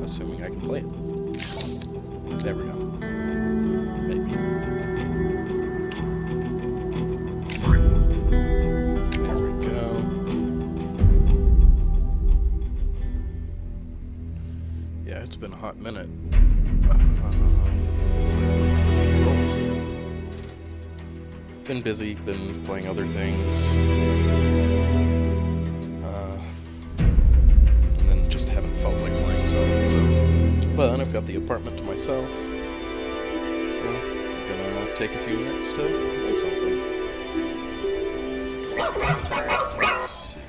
assuming I can play it. There we go. Maybe. There we go. Yeah, it's been a hot minute. Controls. Been busy, been playing other things. And then just haven't felt like playing some. But I've got the apartment to myself. So I'm gonna take a few minutes to play something. Let's see.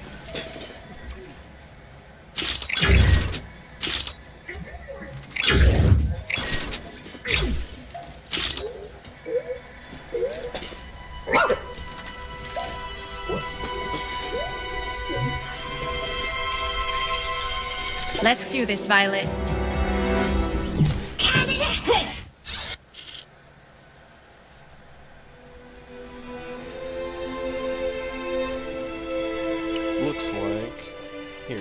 Let's do this, Violet. Looks like here.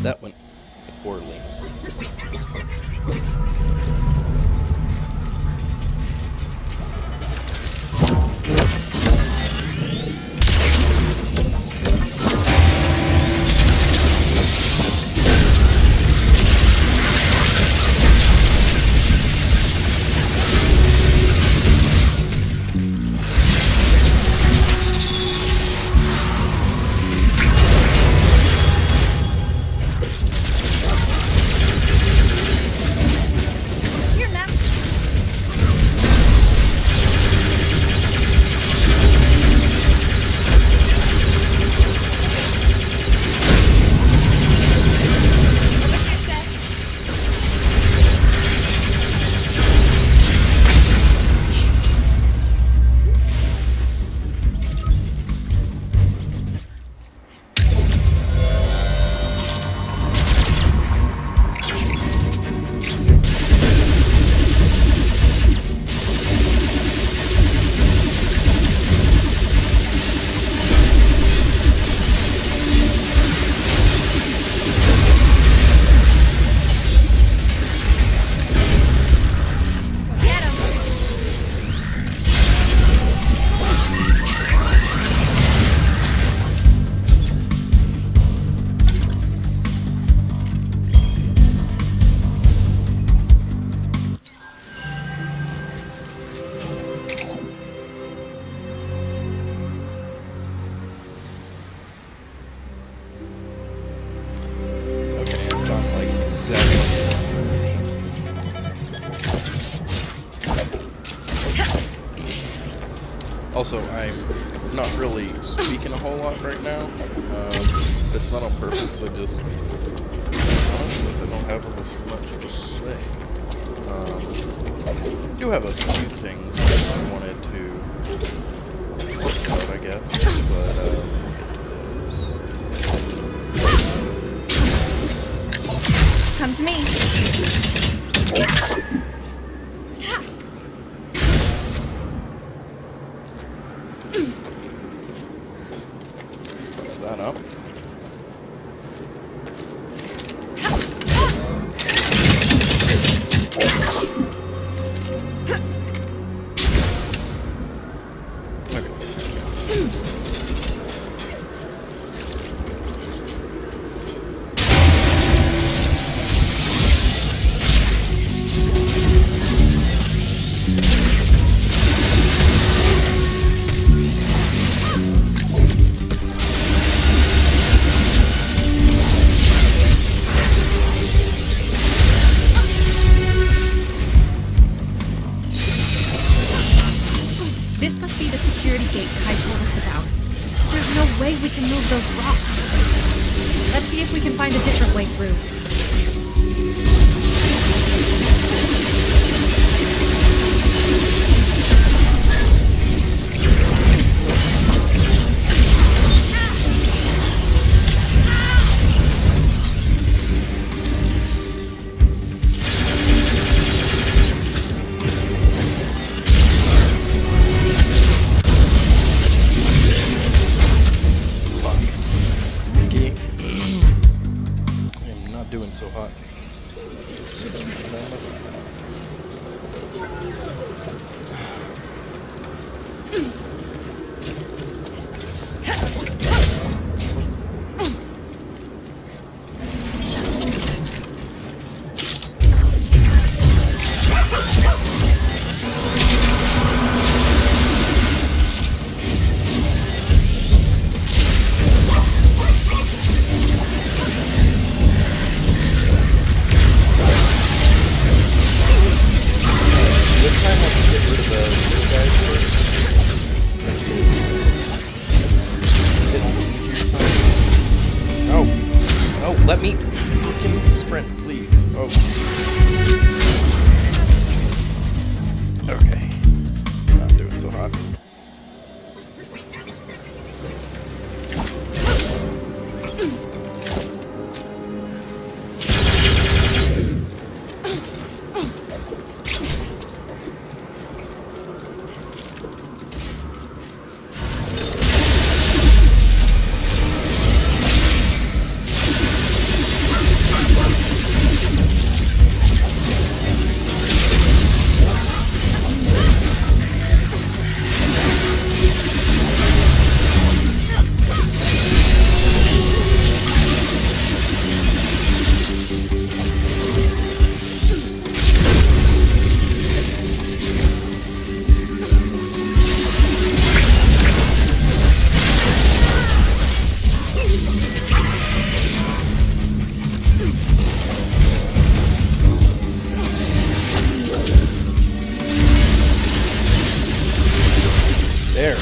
That went poorly. Also, I'm not really speaking a whole lot right now. It's not on purpose, I just... I don't have as much to say. I do have a few things that I wanted to talk about, I guess, but we'll get to those. Come to me. That up. if we can find a different way through. Doing so hot. Let me freaking sprint, please. Oh. Okay. Not doing so hot. There.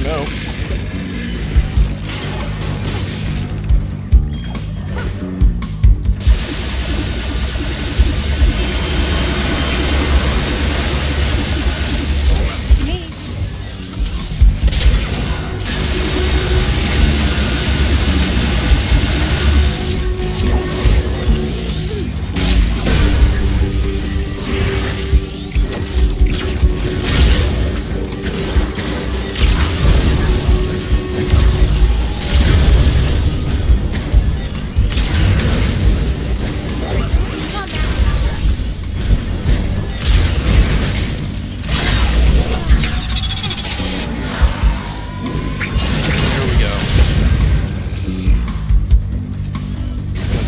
No.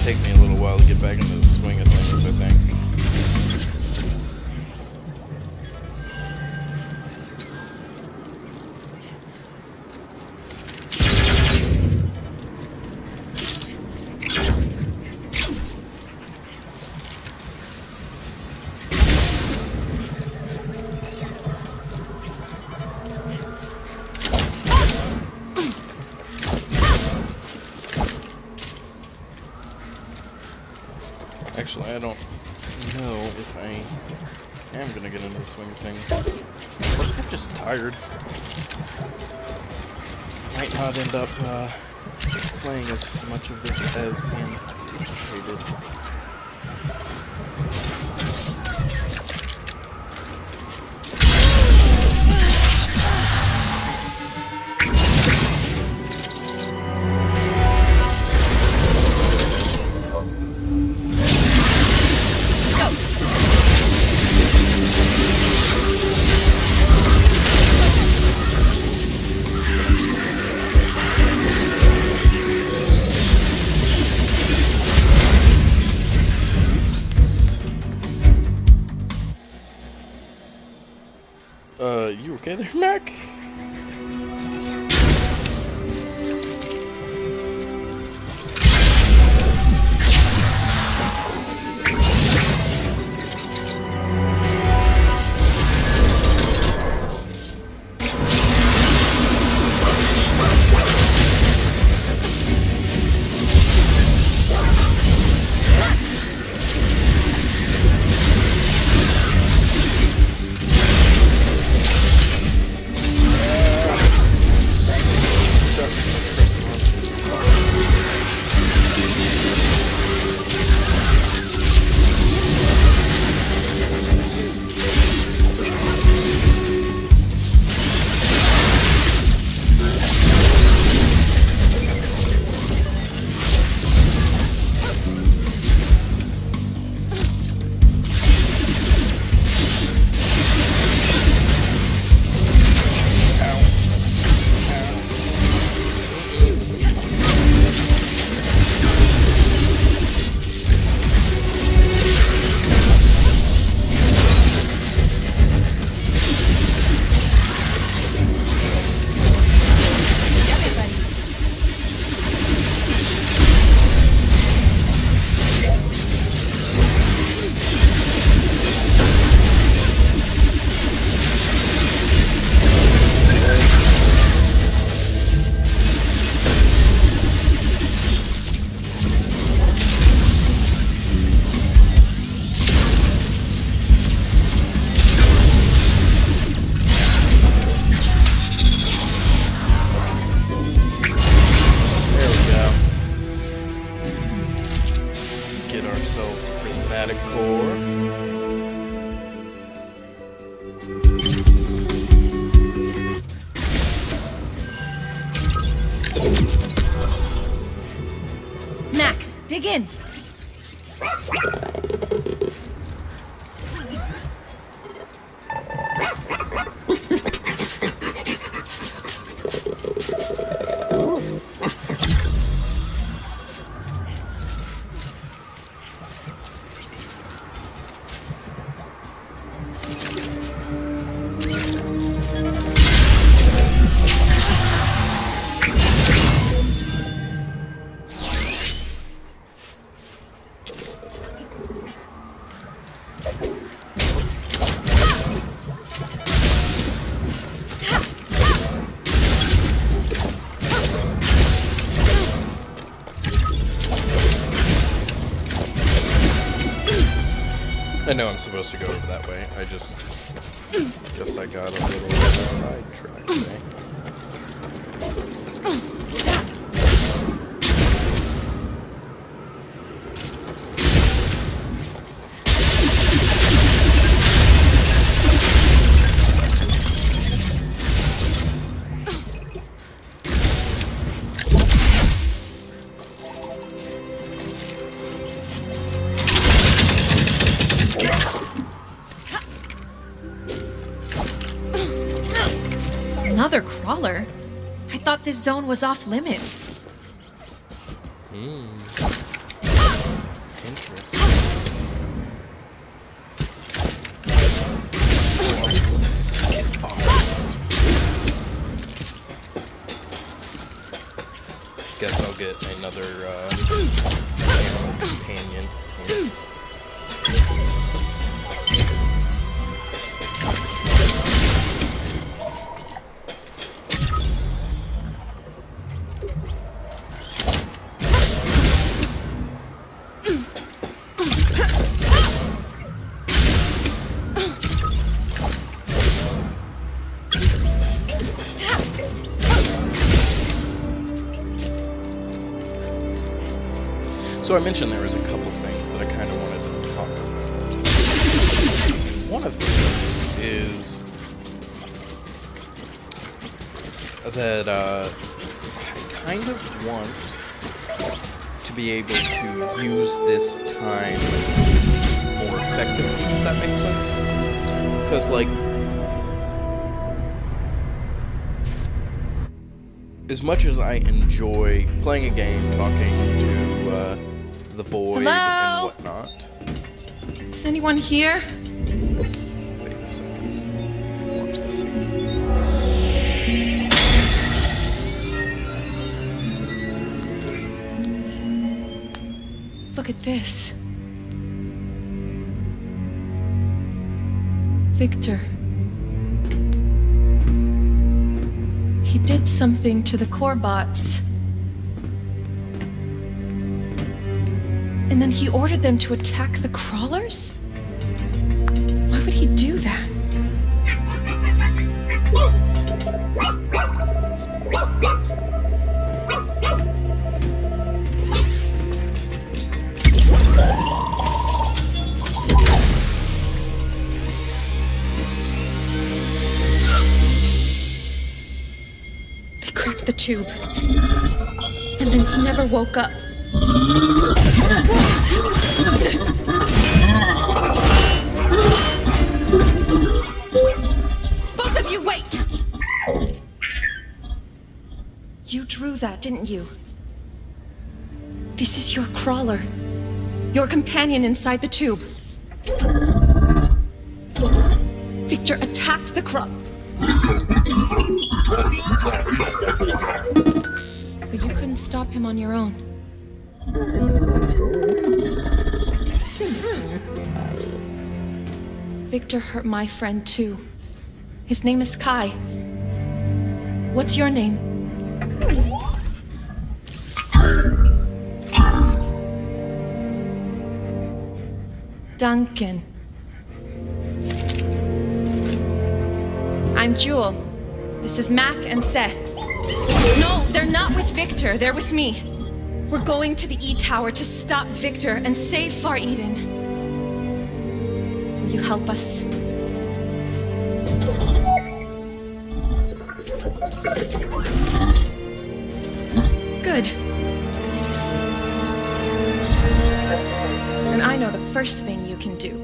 Take me a little while to get back into the swing of things, I think. Actually, I don't know if I am gonna get into the swing of things. I'm just tired. Might not end up playing as much of this as anticipated. You okay there, Mac? Dig in. I know I'm supposed to go that way. I just guess I got a little sidetracked there. Let's go. Another crawler? I thought this zone was off limits. Interesting. Guess I'll get another animal companion here. So I mentioned there was a couple things that I kind of wanted to talk about. One of those is that I kind of want to be able to use this time more effectively, if that makes sense. Because, like, as much as I enjoy playing a game, talking to the void and whatnot. Is anyone here? Let's wait a second. Watch this. see. Look at this. Victor. He did something to the core bots. And then he ordered them to attack the crawlers? Why would he do that? They cracked the tube. And then he never woke up. Both of you, wait! You drew that, didn't you? This is your crawler. Your companion inside the tube. Victor attacked the But you couldn't stop him on your own. Victor hurt my friend too. His name is Kai. What's your name? Duncan. I'm Jewel. This is Mac and Seth. No, they're not with Victor. They're with me. We're going to the E-Tower to stop Victor and save Far Eden. Will you help us? Good. And I know the first thing you can do.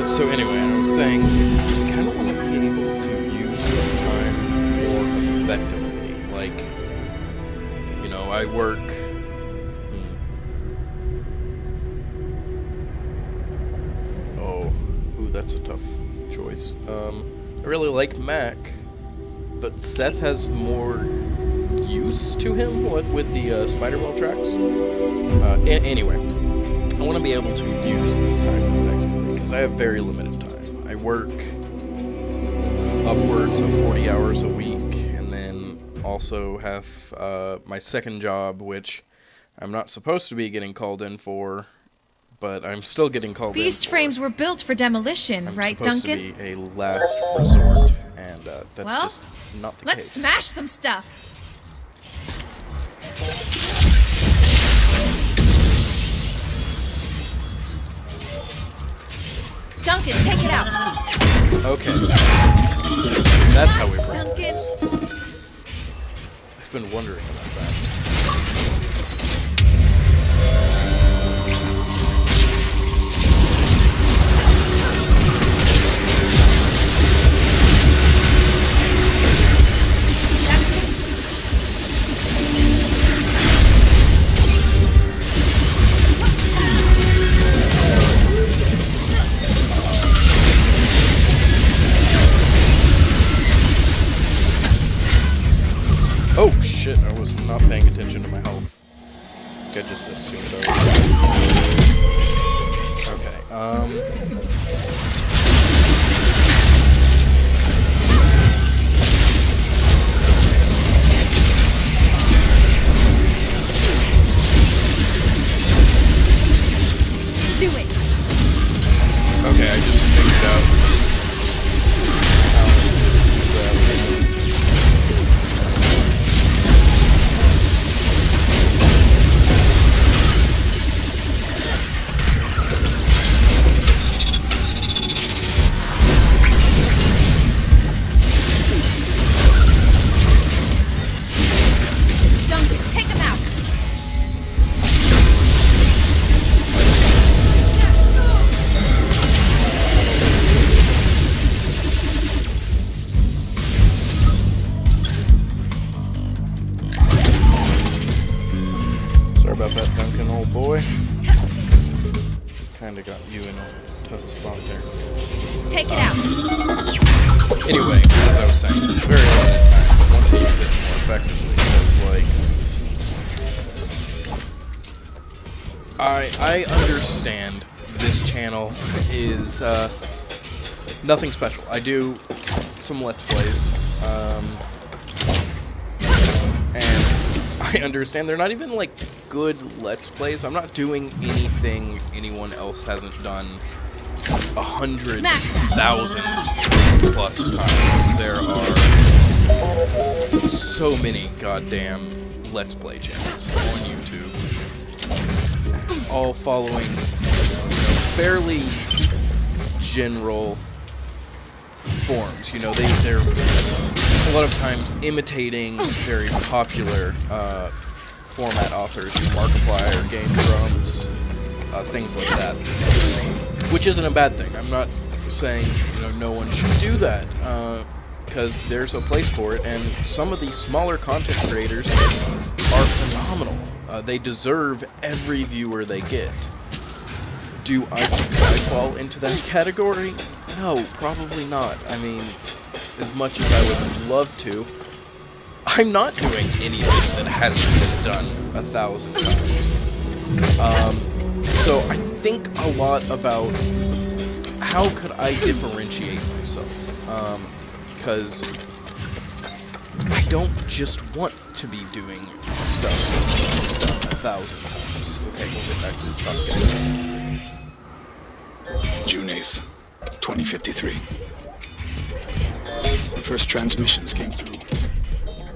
So anyway, I was saying, I kind of want to be able to use this time more effectively. Like, you know, I work... Ooh, that's a tough choice. I really like Mac, but Seth has more use to him with the spider wheel tracks. Anyway, I want to be able to use this time effectively, because I have very limited time. I work upwards of 40 hours a week, and then also have my second job, which I'm not supposed to be getting called in for, but I'm still getting called in for. Beast frames were built for demolition, right, Duncan? I'm supposed to be a last resort, and that's just not the case. Let's smash some stuff! Duncan, take it out! Okay. That's how we break Duncan! this. I've been wondering about that. Oh shit, I was not paying attention to my health. I just assumed I was. Okay, Do it! Okay, I just figured out how to do that. you in a tough spot there. Take it out. Anyway, as I was saying, very limited time, but want to use it more effectively, because, like, I understand this channel is, nothing special. I do some Let's Plays, and I understand they're not even, like, good Let's Plays. I'm not doing anything anyone else hasn't done 100,000 plus times. There are so many goddamn Let's Play channels on YouTube, all following fairly general forms. You know, they're a lot of times imitating very popular format authors, Markiplier, Game Drums, things like that, which isn't a bad thing. I'm not saying, you know, no one should do that, because there's a place for it, and some of these smaller content creators are phenomenal. They deserve every viewer they get. Do I think I fall into that category? No, probably not. I mean, as much as I would love to, I'm not doing anything that hasn't been done 1,000 times. So I think a lot about how could I differentiate myself, because I don't just want to be doing stuff that's done 1,000 times. Okay, we'll get back to this topic. June 8th, 2053. The first transmissions came through,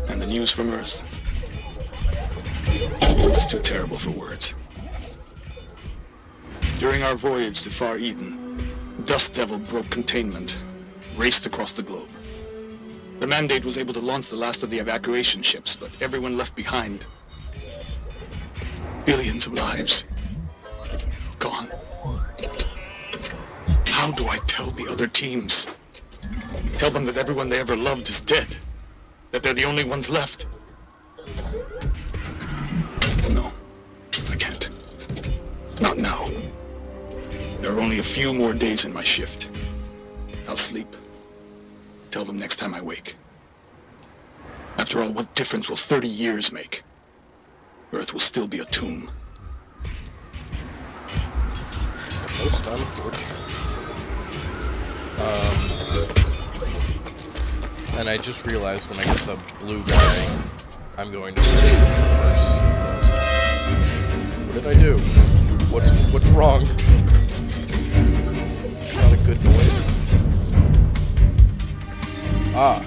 and the news from Earth. It's too terrible for words. During our voyage to Far Eden, Dust Devil broke containment, raced across the globe. The Mandate was able to launch the last of the evacuation ships, but everyone left behind. Billions of lives. Gone. How do I tell the other teams? Tell them that everyone they ever loved is dead? That they're the only ones left? No, I can't. Not now. There are only a few more days in my shift. I'll sleep. Tell them next time I wake. After all, what difference will 30 years make? Earth will still be a tomb. Most unfortunate. And I just realized when I get the blue guy, I'm going to first. What did I do? What's wrong? It's not a good noise. Ah.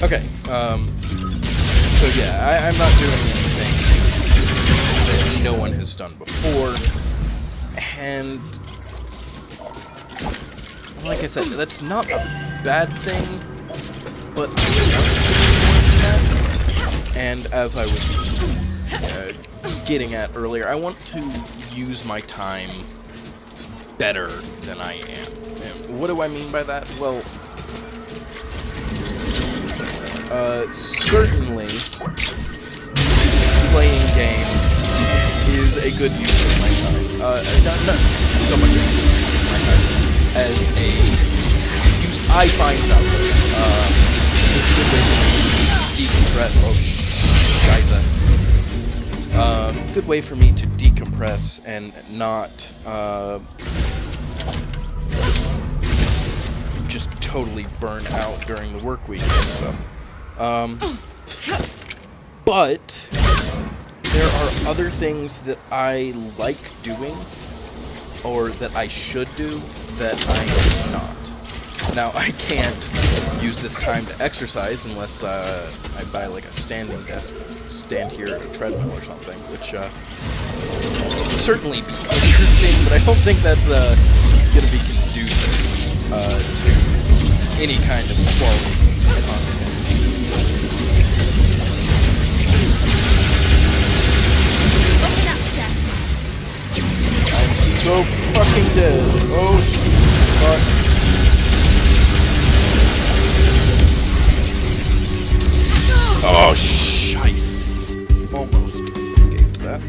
Okay, so yeah, I'm not doing anything that no one has done before, and like I said, that's not a bad thing, but and as I was getting at earlier, I want to use my time better than I am. And what do I mean by that? Well, certainly, playing games is a good use of my time. Not so much a use of my time as a use I find valuable. It's a good way for me to decompress. Good way for me to decompress and not just totally burn out during the work week and stuff. But there are other things that I like doing, or that I should do, that I am not. Now, I can't use this time to exercise unless I buy like a standing desk, stand here at a treadmill or something, which would certainly be interesting, but I don't think that's going to be conducive to any kind of quality content. Open up, Seth. I'm so fucking dead. Oh, fuck. Oh, shice. Almost escaped that.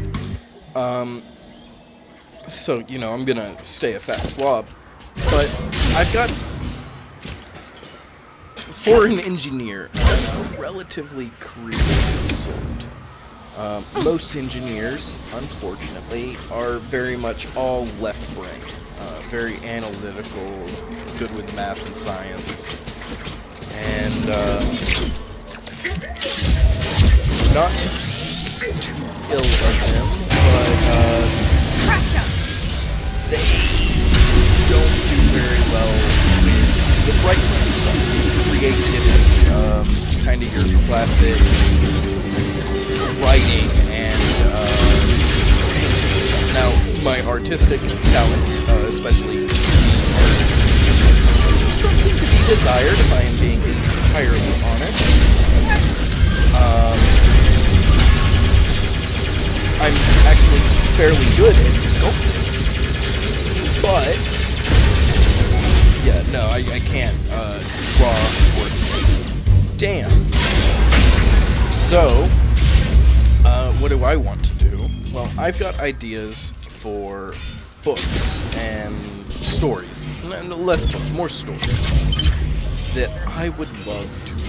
So, you know, I'm gonna stay a fat slob. But I've got... For an engineer, I'm a relatively creative sort. Most engineers, unfortunately, are very much all left-brained. Very analytical, good with math and science. And, not too ill of them, but, they don't do very well with the bright stuff, creativity, kind of your classic writing, and, now, my artistic talents, especially art, something to be desired if I am being entirely honest. I'm actually fairly good at sculpting, but yeah, no, I can't draw or damn. So, what do I want to do? Well, I've got ideas for books and stories, less books, more stories that I would love to be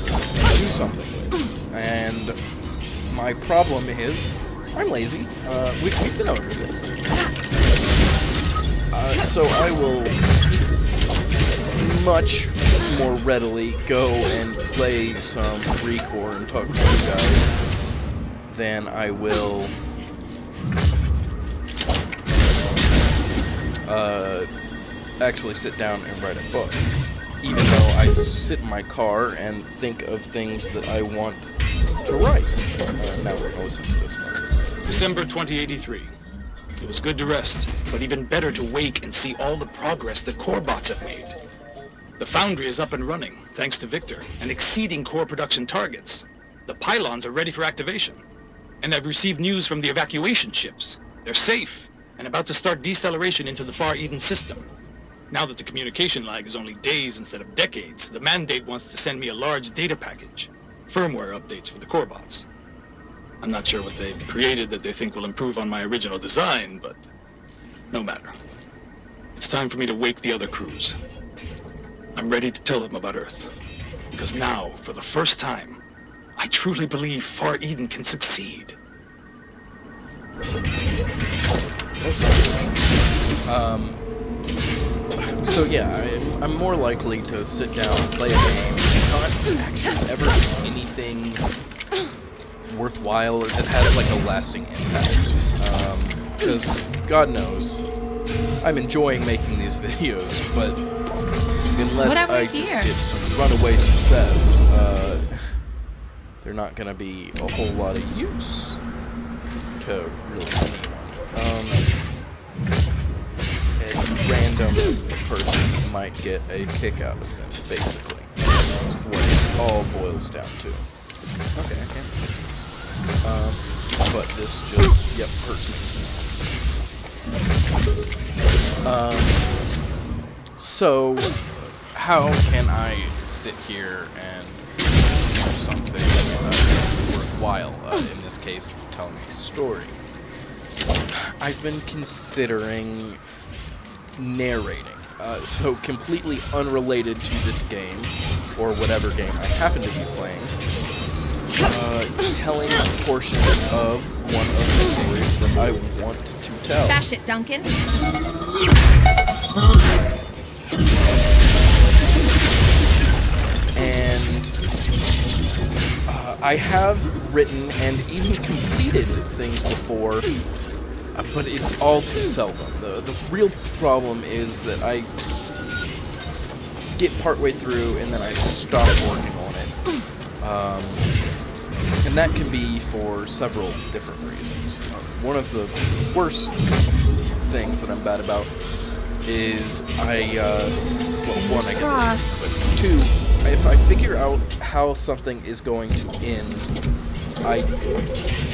able to do something with, and my problem is I'm lazy. We've been over this. So I will much more readily go and play some Recore and talk to you guys than I will actually sit down and write a book. Even though I sit in my car and think of things that I want to write. Now we're gonna listen to this one. December 2083. It was good to rest, but even better to wake and see all the progress the core bots have made. The foundry is up and running, thanks to Victor, and exceeding core production targets. The pylons are ready for activation. And I've received news from the evacuation ships. They're safe, and about to start deceleration into the Far Eden system. Now that the communication lag is only days instead of decades, the mandate wants to send me a large data package. Firmware updates for the core bots. I'm not sure what they've created that they think will improve on my original design, but no matter. It's time for me to wake the other crews. I'm ready to tell them about Earth. Because now, for the first time, I truly believe Far Eden can succeed. So yeah, I'm more likely to sit down and play a game, not actually ever do anything worthwhile or that has like a lasting impact. Because God knows, I'm enjoying making these videos, but unless I just get some runaway success, they're not gonna be a whole lot of use to really anyone. A random person might get a kick out of them, basically. What it all boils down to. Okay, I can't see this. But this just, yep, hurts me. So, how can I sit here and do something that's worthwhile? In this case, telling a story. I've been considering narrating. So completely unrelated to this game, or whatever game I happen to be playing, telling portions of one of the stories that I want to tell. Bash it, Duncan. And I have written and even completed things before, but it's all too seldom. The real problem is that get partway through and then I stop working on it. And that can be for several different reasons. One of the worst things that I'm bad about is well, one, I get it, but two, if I figure out how something is going to end, I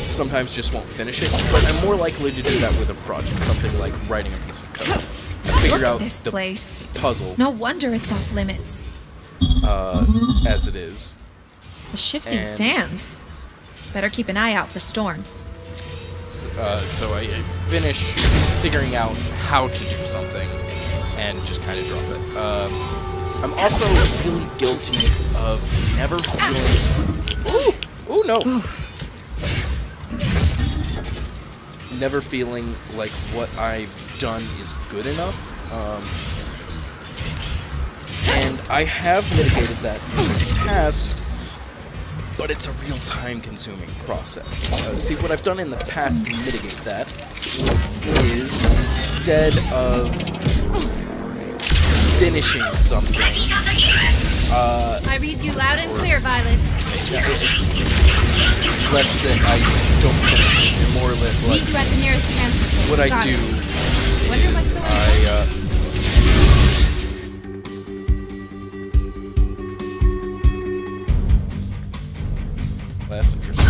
sometimes just won't finish it, but I'm more likely to do that with a project, something like writing a piece of code. I figure out this the place. puzzle. No wonder it's off limits. As it is. The shifting And- sands. Better keep an eye out for storms. So I finish figuring out how to do something and just kind of drop it. I'm also really guilty of never feeling... Ooh, no! Never feeling like what I've done is good enough. And I have mitigated that in the past, but it's a real time-consuming process. See, what I've done in the past to mitigate that is, instead of finishing something, I read you loud and clear, Violet. it's less that I don't finish, and more or less Meet you at the nearest transport. what I Got do it. Wonder what's is going on. That's interesting.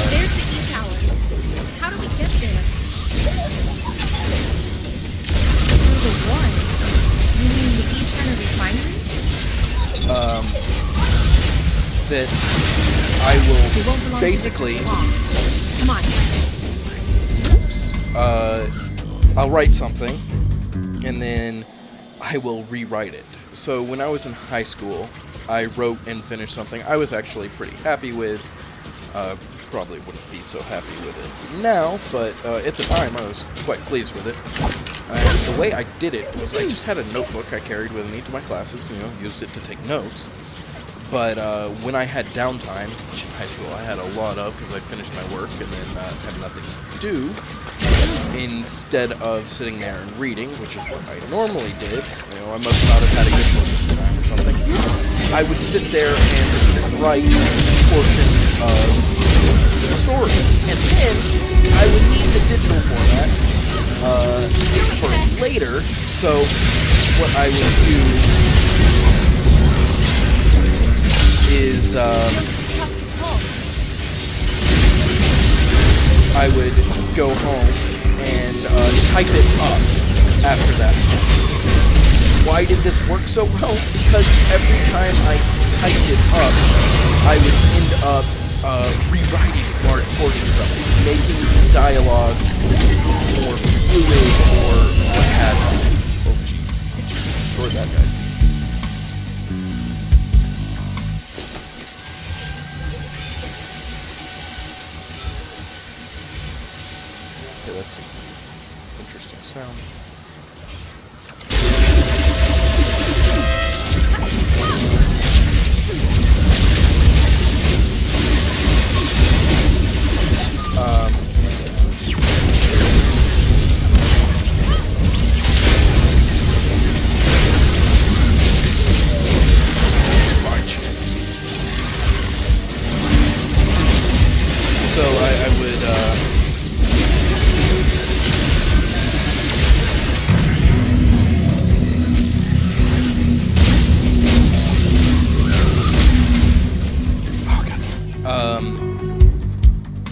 There's the E-Tower. How do we get there? Through the one? You mean the E-Turner refinery? That I We won't will belong basically, to Victor for long. Come on. I'll write something, and then I will rewrite it. So when I was in high school, I wrote and finished something I was actually pretty happy with. Probably wouldn't be so happy with it now, but at the time I was quite pleased with it. And the way I did it was I just had a notebook I carried with me to my classes, used it to take notes. But when I had downtime, which in high school I had a lot of because I finished my work and then had nothing to do, instead of sitting there and reading, which is what I normally did, I must not have had a good focus time or something, I would sit there and write portions of the story. And then I would need the digital format for later, so what I would do is Tough to pull. I would go home and type it up after that. Why did this work so well? Because every time I typed it up, I would end up rewriting large portions of it, making the dialogue more fluid or what have you. Oh jeez. Destroyed that guy. Okay, that's an interesting sound. So I would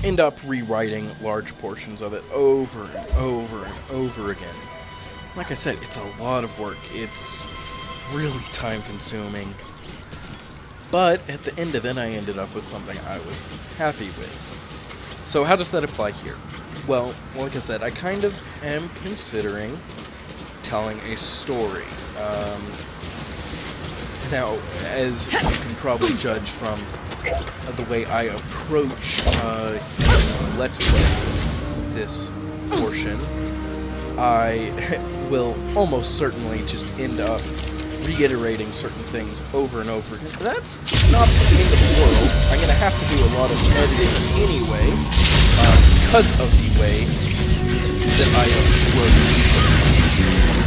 end up rewriting large portions of it over and over and over again. Like I said, it's a lot of work. It's really time consuming. But at the end of it, I ended up with something I was happy with. So how does that apply here? Well, like I said, I kind of am considering telling a story. Now, as you can probably judge from the way I approach Let's Play this portion, I will almost certainly just end up reiterating certain things over and over again. That's not the end of the world. I'm going to have to do a lot of editing anyway, because of the way that I approach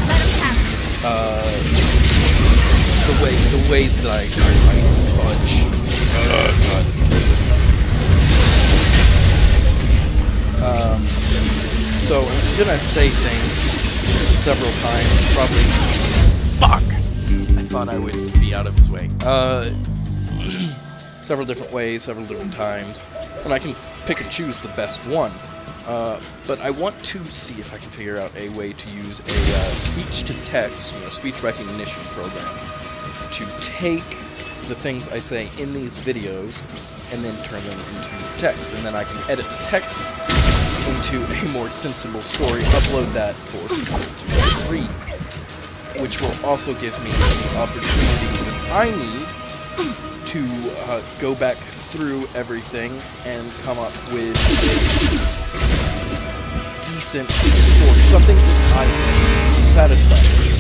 Let him have this. the ways that I fudge. So I'm gonna say things several times, probably. Fuck! I thought I would be out of his way. Several different ways, several different times, and I can pick and choose the best one. But I want to see if I can figure out a way to use a speech-to-text, speech recognition program to take the things I say in these videos and then turn them into text, and then I can edit the text into a more sensible story, upload that for people to read, which will also give me the opportunity that I need to go back through everything and come up with a decent story, something that I am satisfied with.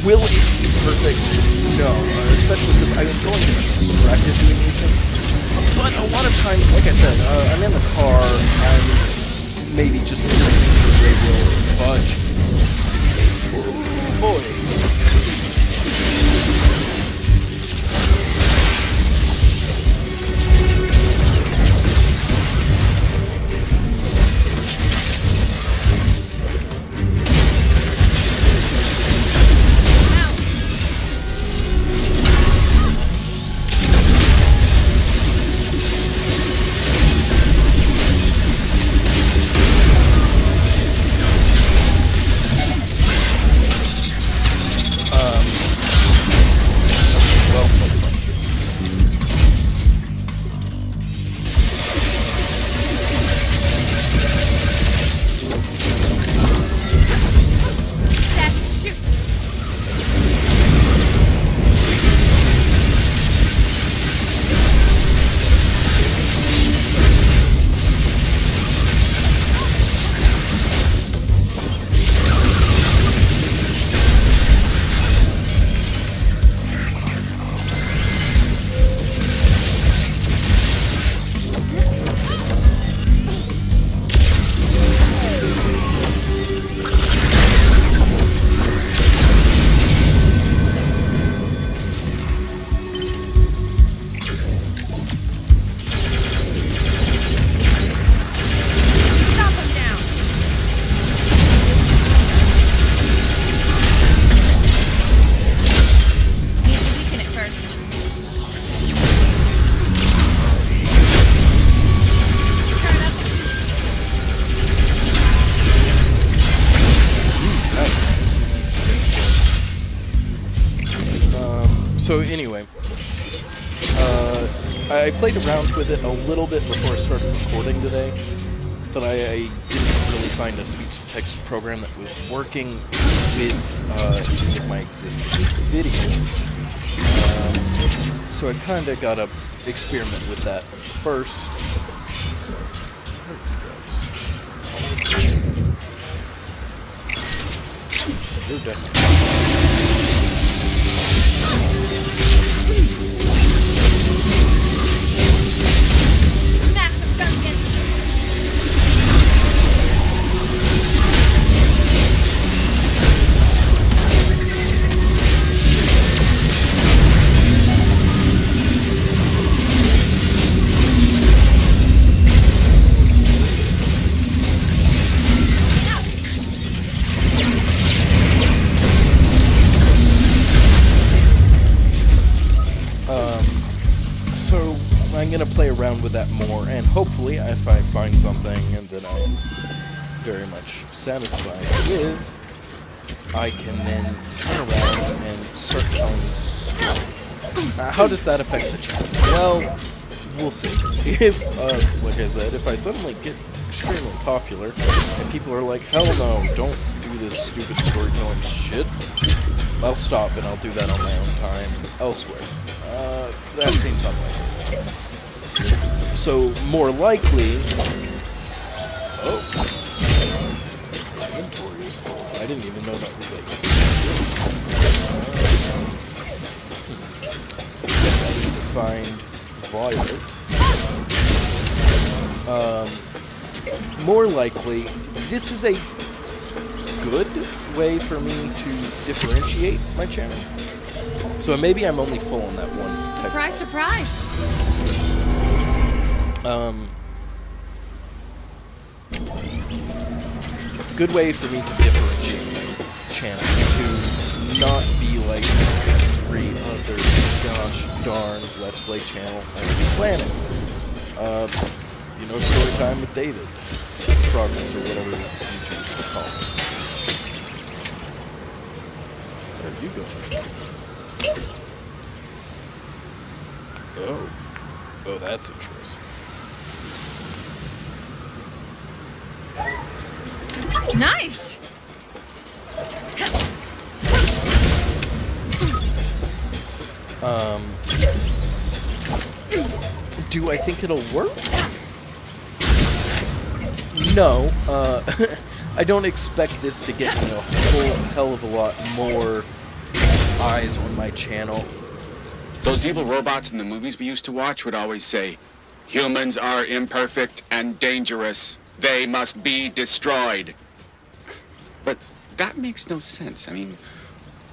Will it be perfect? No, especially because I enjoy getting distracted doing these things. But a lot of times, like I said, I'm in the car, I'm maybe just listening to the radio fudge. Oh boy. So anyway, I played around with it a little bit before I started recording today, but I didn't really find a speech-to-text program that was working with any of my existing videos. So I kind of got to experiment with that first. You're definitely. Smash him, Duncan! So I'm gonna play around with that more, and hopefully, if I find something that I'm very much satisfied with, I can then turn around and start telling stories. How does that affect the channel? Well, we'll see. If, like I said, if I suddenly get extremely popular, and people are like, hell no, don't do this stupid storytelling shit, I'll stop and I'll do that on my own time elsewhere. That seems unlikely. So, more likely... Oh. Inventory is full. I didn't even know that was a... Guess I need to find Violet. More likely, this is a good way for me to differentiate my channel. So maybe I'm only full on that one type. Surprise, surprise! Good way for me to differentiate my channel, to not be like every other gosh darn Let's Play channel on the planet. You know, story time with David. Progress, or whatever you choose to call it. Where are you going? Oh. Oh, that's interesting. Nice! Do I think it'll work? No, I don't expect this to get me a whole hell of a lot more eyes on my channel. Those evil robots in the movies we used to watch would always say, "Humans are imperfect and dangerous. They must be destroyed." But that makes no sense. I mean,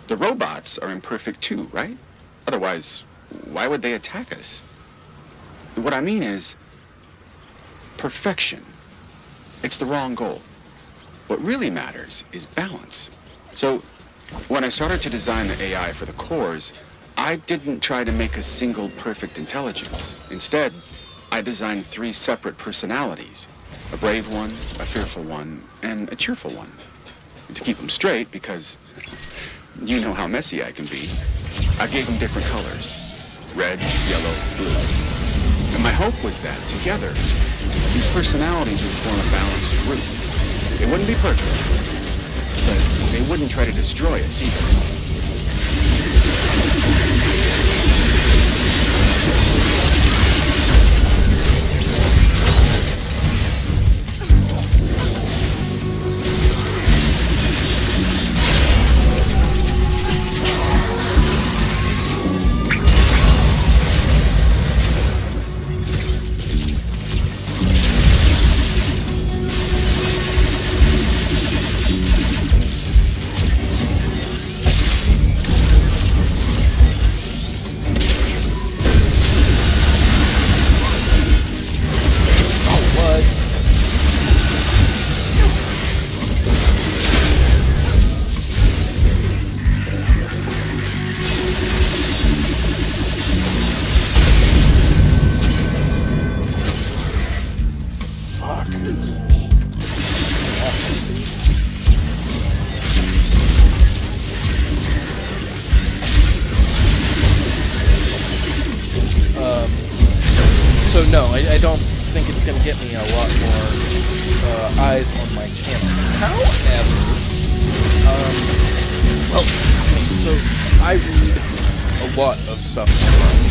the robots are imperfect too, right? Otherwise, why would they attack us? What I mean is, perfection. It's the wrong goal. What really matters is balance. So, when I started to design the AI for the cores, I didn't try to make a single perfect intelligence. Instead, I designed 3 separate personalities. A brave one, a fearful one, and a cheerful one. And to keep them straight, because you know how messy I can be, I gave them different colors. Red, yellow, blue. And my hope was that, together, these personalities would form a balanced group. They wouldn't be perfect, but they wouldn't try to destroy us either. So no, I don't think it's going to get me a lot more eyes on my channel. However, well, so I read a lot of stuff online.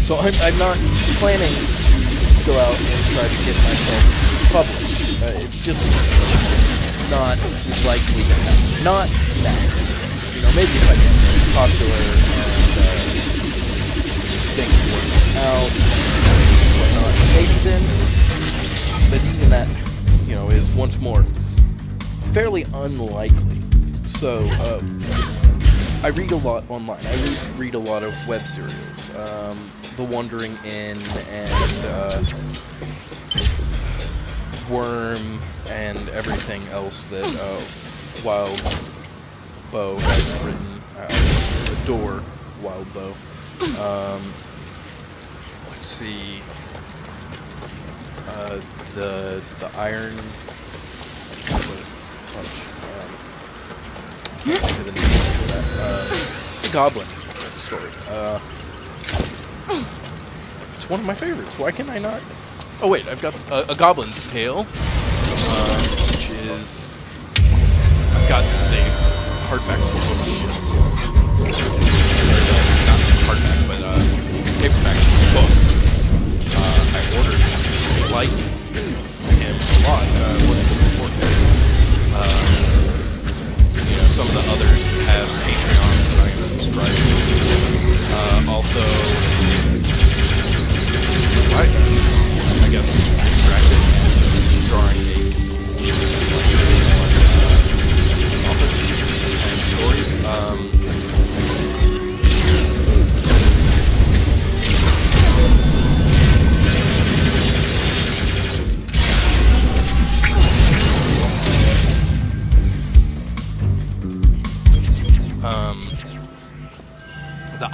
So I'm not planning to go out and try to get myself published. It's just not likely to happen. Not now. You know, maybe if I get popular and things work out, whatnot, maybe then. But even that, you know, is once more fairly unlikely. So, I read a lot online. I read a lot of web serials. The Wandering Inn and Worm and everything else that Wild Bow has written. Adore Wild Bow. Let's see. The Iron Punch. Can't think of the name for that. It's a Goblin story. It's one of my favorites. Why can I not? Oh wait, I've got a Goblin's Tale, which is I've got the hardback book. Not hardback, but paperback books. I ordered like him a lot. Wanted to support him. You know, some of the others have Patreons that I am subscribed to. Also, I guess distracted drawing a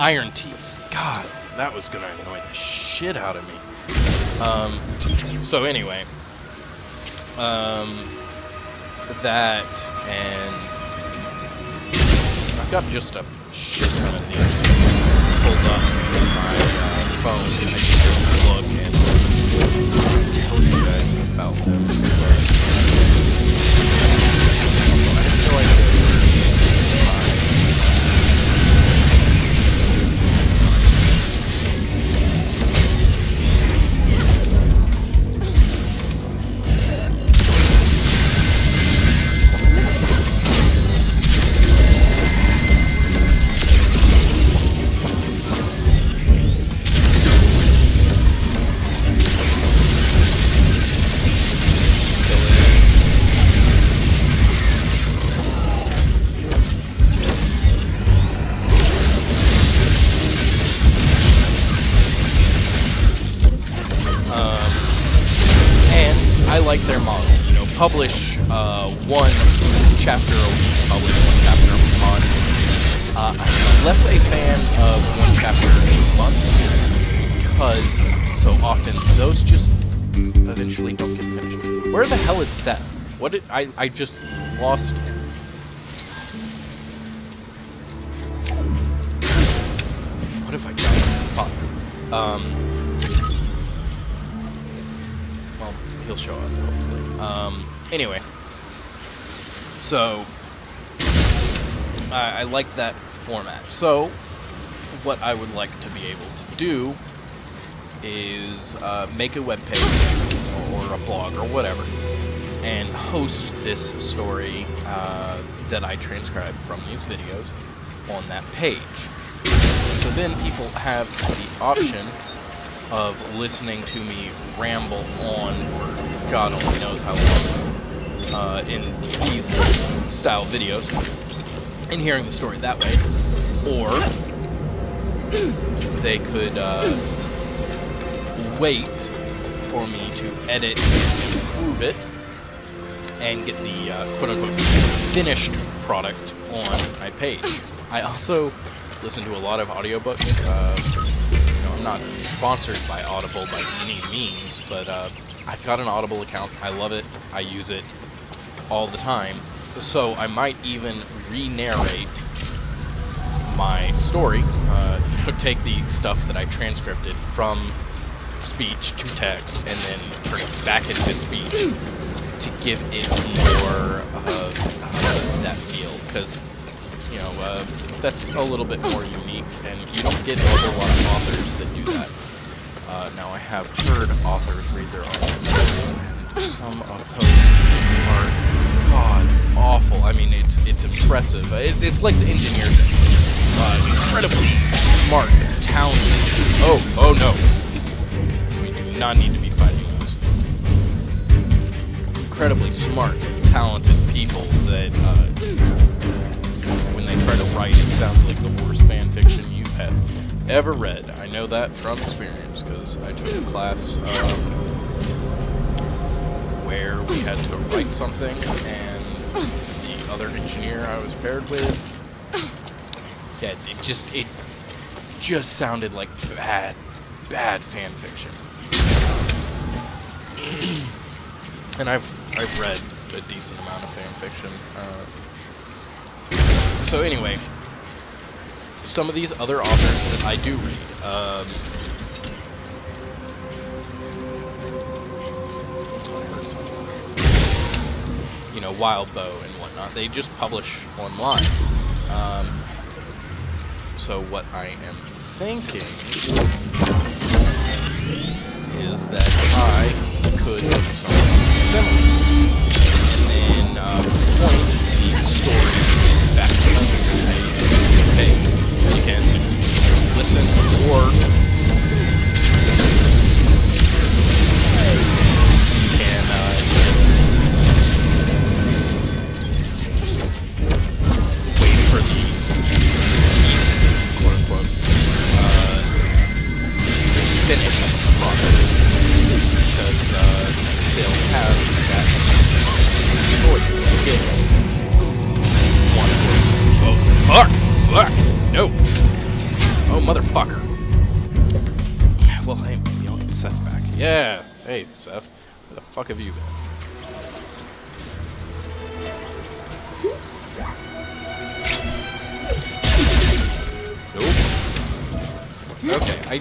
Iron Teeth. God, that was gonna annoy the shit out of me. So anyway, that, and I've got just a shit ton of these pulled up on my phone. I can just look and tell you guys about them. I have no idea. Their model, you know, publish one chapter a week, publish one chapter a month. I'm less a fan of one chapter a month because so often those just eventually don't get finished. Where the hell is Seth? What did I just lost? What have I done? Fuck. He'll show up, hopefully. Anyway. So, I like that format. So, what I would like to be able to do is make a web page or a blog or whatever and host this story that I transcribe from these videos on that page. So then people have the option of listening to me ramble on for God only knows how long in these style videos and hearing the story that way, or they could wait for me to edit and improve it and get the quote-unquote finished product on my page. I also listen to a lot of audiobooks. I'm not sponsored by Audible by any means, but I've got an Audible account. I love it. I use it all the time. So I might even re-narrate my story. Could take the stuff that I transcribed from speech to text and then turn it back into speech to give it more of that feel, because you know, that's a little bit more unique, and you don't get a whole lot of authors that do that. Now, I have heard authors read their own stories, and some of those are, God, awful. I mean, it's impressive. It's like the engineer thing. Incredibly smart, talented. Oh no. We do not need to be fighting those. Incredibly smart, talented people that, when they try to write, it sounds like the worst fan fiction you have ever read. I know that from experience, because I took a class where we had to write something, and the other engineer I was paired with, yeah, it just sounded like bad fan fiction. And I've read a decent amount of fan fiction. So anyway, some of these other authors that I do read, you know, Wild Bow and whatnot, they just publish online. So what I am thinking is that I could do something similar, and then point the story back to you. Hey, you can listen, or you can just wait for the decent, quote-unquote, finished product, because they'll have that choice again. One of them. Oh, fuck! No! Oh, motherfucker. Well, hey, maybe I'll get Seth back. Yeah. Hey, Seth. Where the fuck have you been? Nope. Okay, I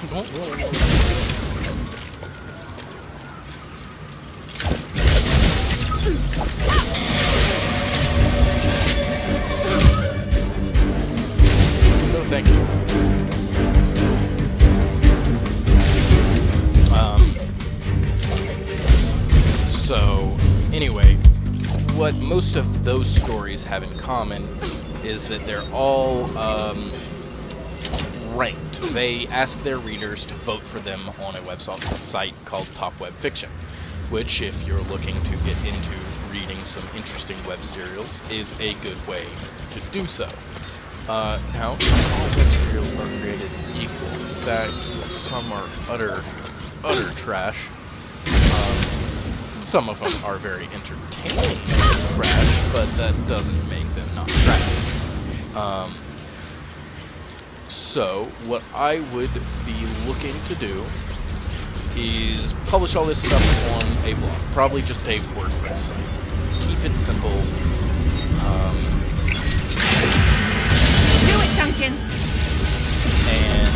don't really know. No, thank you. So, anyway, what most of those stories have in common is that they're all ranked. They ask their readers to vote for them on a website called Top Web Fiction, which, if you're looking to get into reading some interesting web serials, is a good way to do so. Now, not all web serials are created equal. In fact, some are utter trash. Some of them are very entertaining trash, but that doesn't make them not trash. So, what I would be looking to do is publish all this stuff on a blog, probably just a WordPress site. Keep it simple. Do it, Duncan! And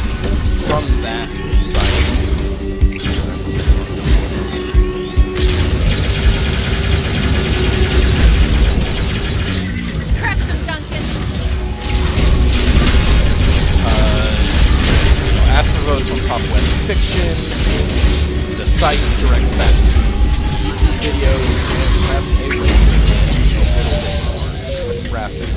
from that site... Crush them, Duncan! Ask for votes on Top Web Fiction. The site directs back to YouTube videos, and that's a way to get a little bit more traffic.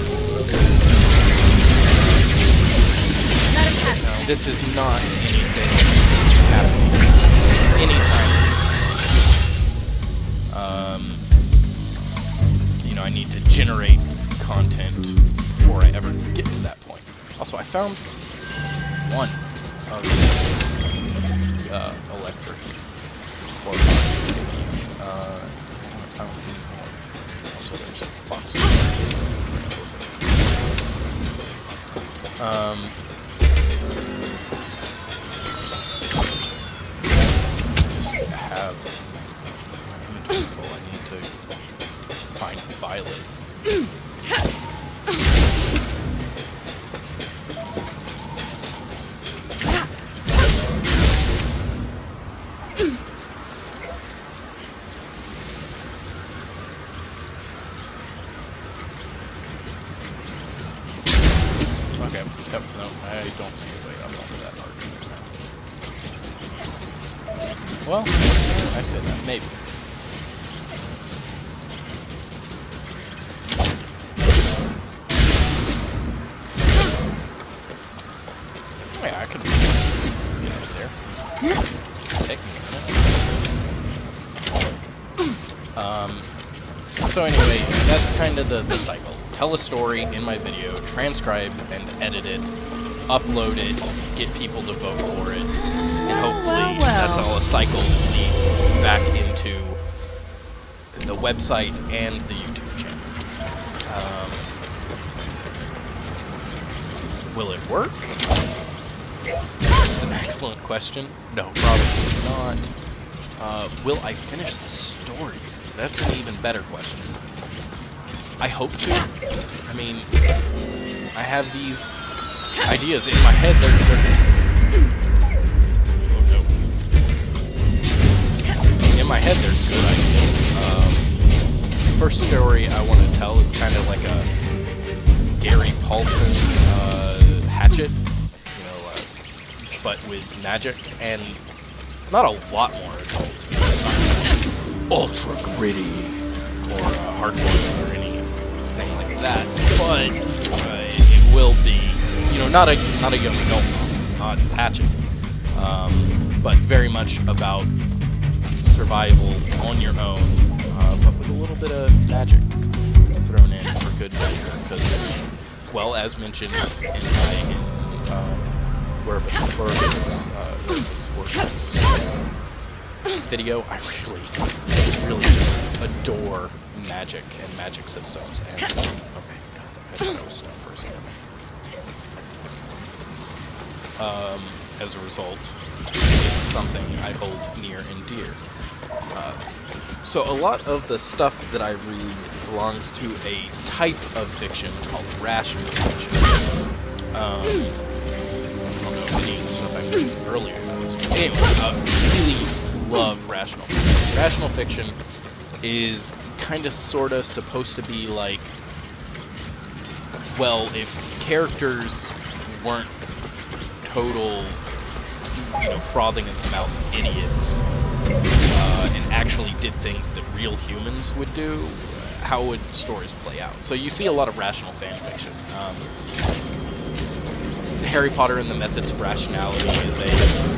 Let him have it. Now, this is not anything happening anytime soon. You know, I need to generate content before I ever get to that point. Also, I found one of the electric or keys. I haven't found any more. Also, there's a box. Just have my inventory full. I need to find Violet. Okay, yep, no, I don't see a way up onto that argument now. Well, I said that, maybe. Let's see. Oh yeah, I can get right there. Take me a minute. So anyway, that's kind of the cycle. Tell a story in my video, transcribe and edit it, upload it, get people to vote for it, and hopefully that's all a cycle that leads back into the website and the YouTube channel. Will it work? That's an excellent question. No, probably not. Will I finish the story? That's an even better question. I hope to. I mean, I have these ideas in my head. They're oh no. In my head, there's good ideas. First story I want to tell is kind of like a Gary Paulson Hatchet, you know, but with magic and not a lot more adult. It's not ultra gritty or hardcore or anything like that, but it will be, you know, not a young adult novel, not Hatchet, but very much about survival on your own, but with a little bit of magic thrown in for good measure, because, well, as mentioned in my video, I really just adore magic and magic systems. And okay, God, I thought I was stuck for a second. as a result, it's something I hold near and dear. So a lot of the stuff that I read belongs to a type of fiction called rational fiction. I don't know if any of the stuff I mentioned earlier was. Anyway, really love rational fiction. Rational fiction is kind of sort of supposed to be like, well, if characters weren't total, frothing at the mouth idiots, and actually did things that real humans would do, how would stories play out? So you see a lot of rational fan fiction. Harry Potter and the Methods of Rationality is a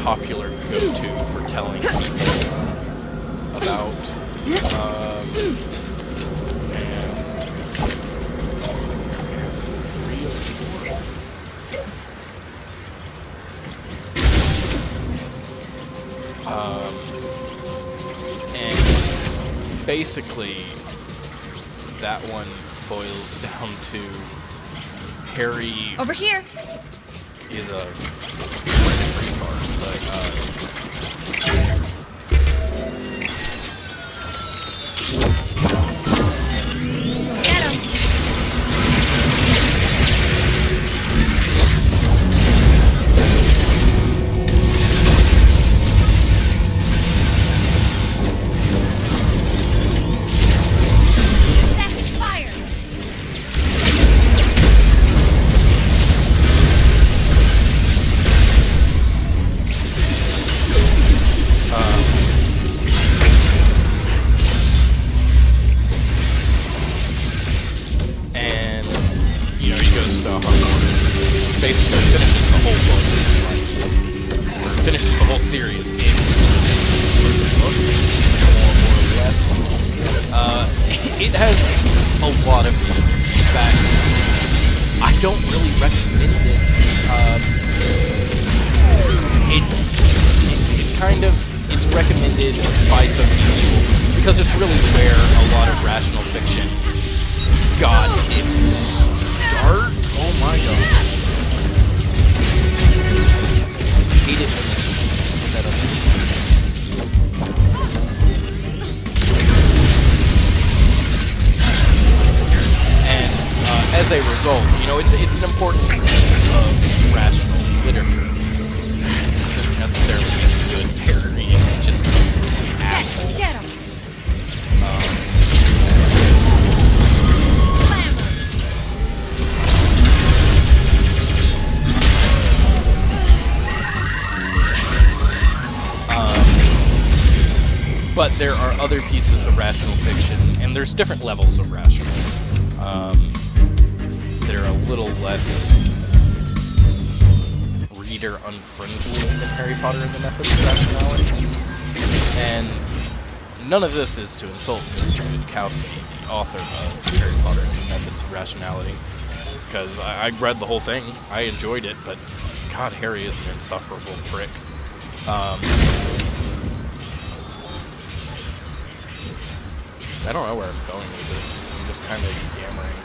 popular go-to for telling people about and basically that one boils down to Harry Over here. is a retard, but Get him. Set fire. and he goes to Hogwarts. Basically finishes the whole book, or finishes the whole series in more or less. It has a lot of features. In fact, I don't really recommend it. It's recommended by some people because it's really where a lot of rational fiction got its start. Oh my god. I hate it when this setup. And as a result, it's an important piece of rational literature. It doesn't necessarily get good parody, it's just asshole. Get him. But there are other pieces of rational fiction, and there's different levels of rational. They're a little less reader unfriendly than Harry Potter and the Methods of Rationality. And none of this is to insult Mr. Witkowski, the author of Harry Potter and the Methods of Rationality, because I read the whole thing. I enjoyed it, but God, Harry is an insufferable prick. I don't know where I'm going with this. I'm just kind of yammering.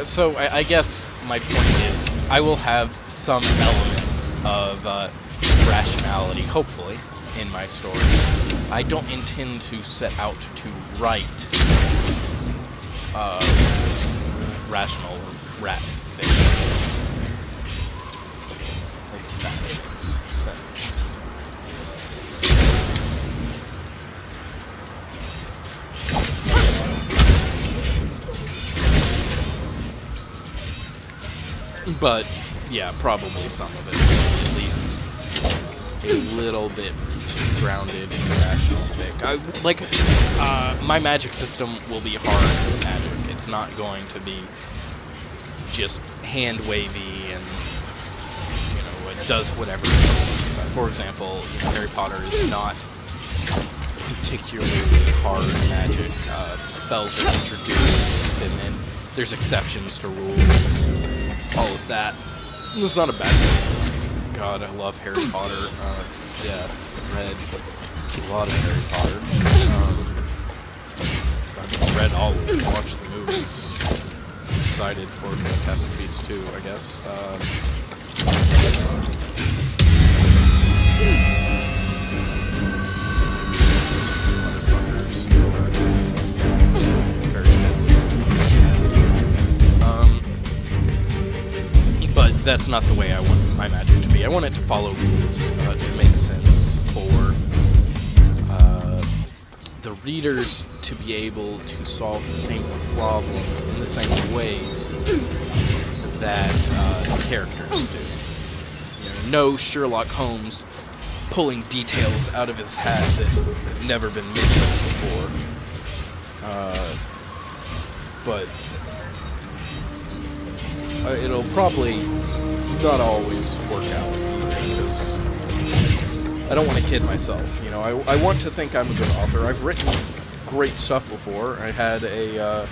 So I guess my point is, I will have some elements of rationality, hopefully, in my story. I don't intend to set out to write rational or rat fiction. If that makes sense. But, yeah, probably some of it, at least a little bit grounded in rational fic. My magic system will be hard magic. It's not going to be just hand-wavy and, it does whatever it does. For example, Harry Potter is not particularly hard magic. Spells are introduced, and then there's exceptions to rules. All of that. It's not a bad thing. God, I love Harry Potter. Yeah, read a lot of Harry Potter. I've read all of it, watched the movies. Excited for Fantastic Beasts 2, I guess. But that's not the way I want my magic to be. I want it to follow rules, to make sense for the readers to be able to solve the same problems in the same ways that the characters do. You know, no Sherlock Holmes pulling details out of his hat that have never been mentioned before. But it'll probably not always work out, because I don't want to kid myself. You know, I want to think I'm a good author. I've written great stuff before. I had a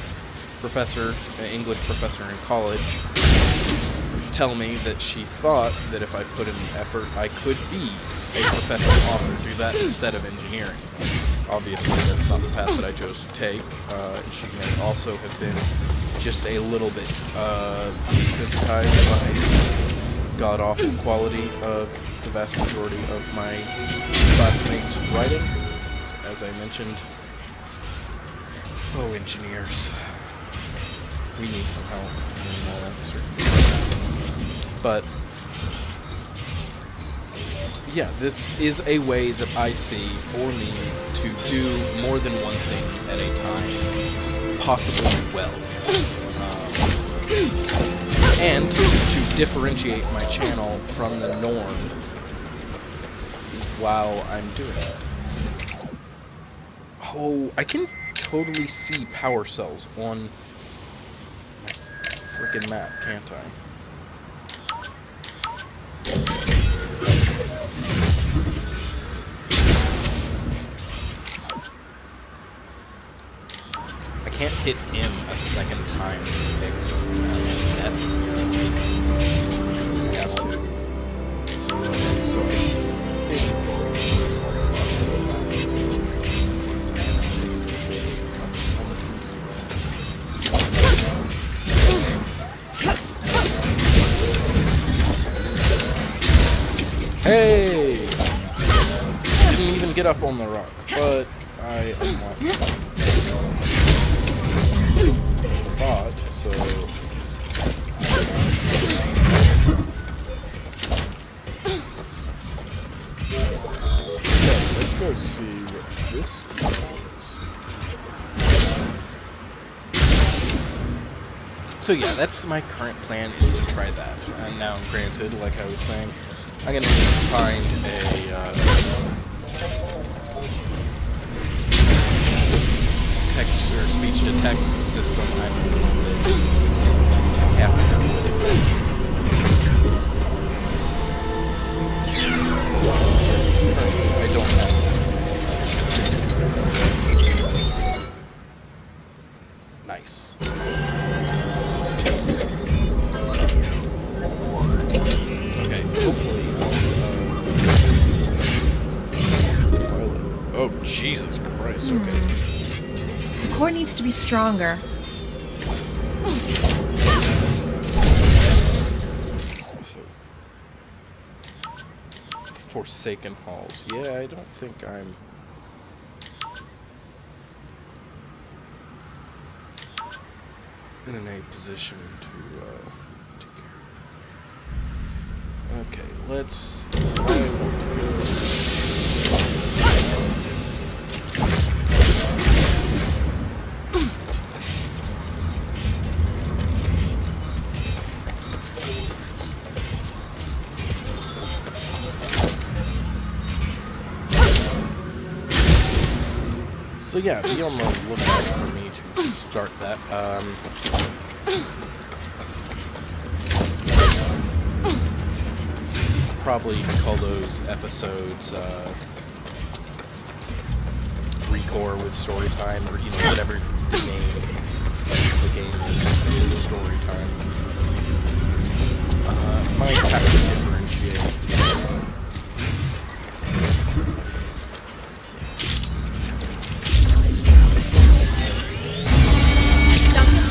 professor, an English professor in college, tell me that she thought that if I put in the effort, I could be a professional author, do that instead of engineering. Obviously, that's not the path that I chose to take. And she may also have been just a little bit desensitized by god-awful quality of the vast majority of my classmates' writing. As I mentioned, oh, engineers, we need some help in certain departments. But yeah, this is a way that I see for me to do more than one thing at a time, possibly well. And to differentiate my channel from the norm while I'm doing it. Oh, I can totally see power cells on my freaking map, can't I? I can't hit M a second time to exit. That's I have to. Okay, so hey! Didn't even get up on the rock, but I unlocked it. Bot, so okay, let's go see what this is. So yeah, that's my current plan, is to try that. And now, granted, like I was saying, I'm gonna need to find a text or speech-to-text system. I'm a little bit happier with. Currently, I don't have. Nice. Okay, hopefully. Oh, Jesus Christ, okay. The core needs to be stronger. So, Forsaken Halls. Yeah, I don't think I'm... in a position to take care. Okay, let's... I want to go... So yeah, be on the lookout for me to start that. Probably call those episodes Recore with story time, or you know, whatever the name of the game is story time. Might have to differentiate.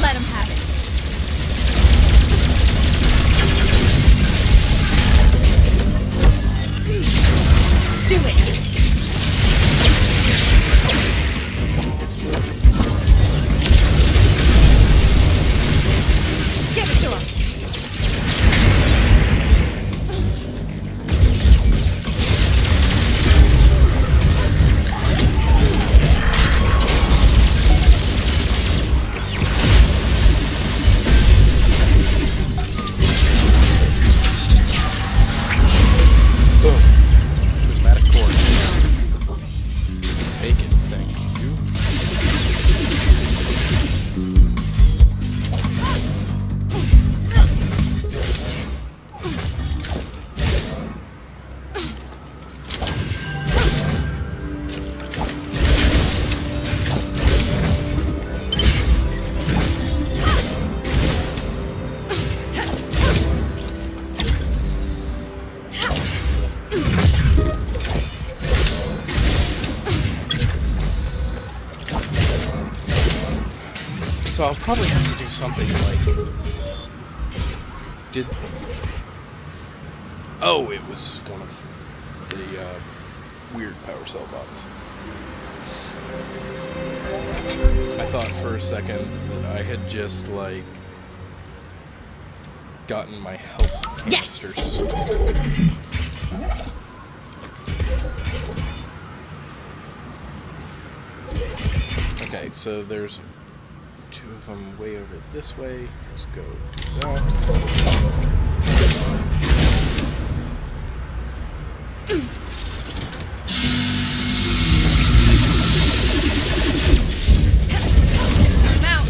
Let him have it. So I'll probably have to do something like... Oh, it was one of the weird power cell bots. I thought for a second that I had just, like, gotten my health canisters. Okay, so there's 2 of them way over this way. Let's go do that. I'm out.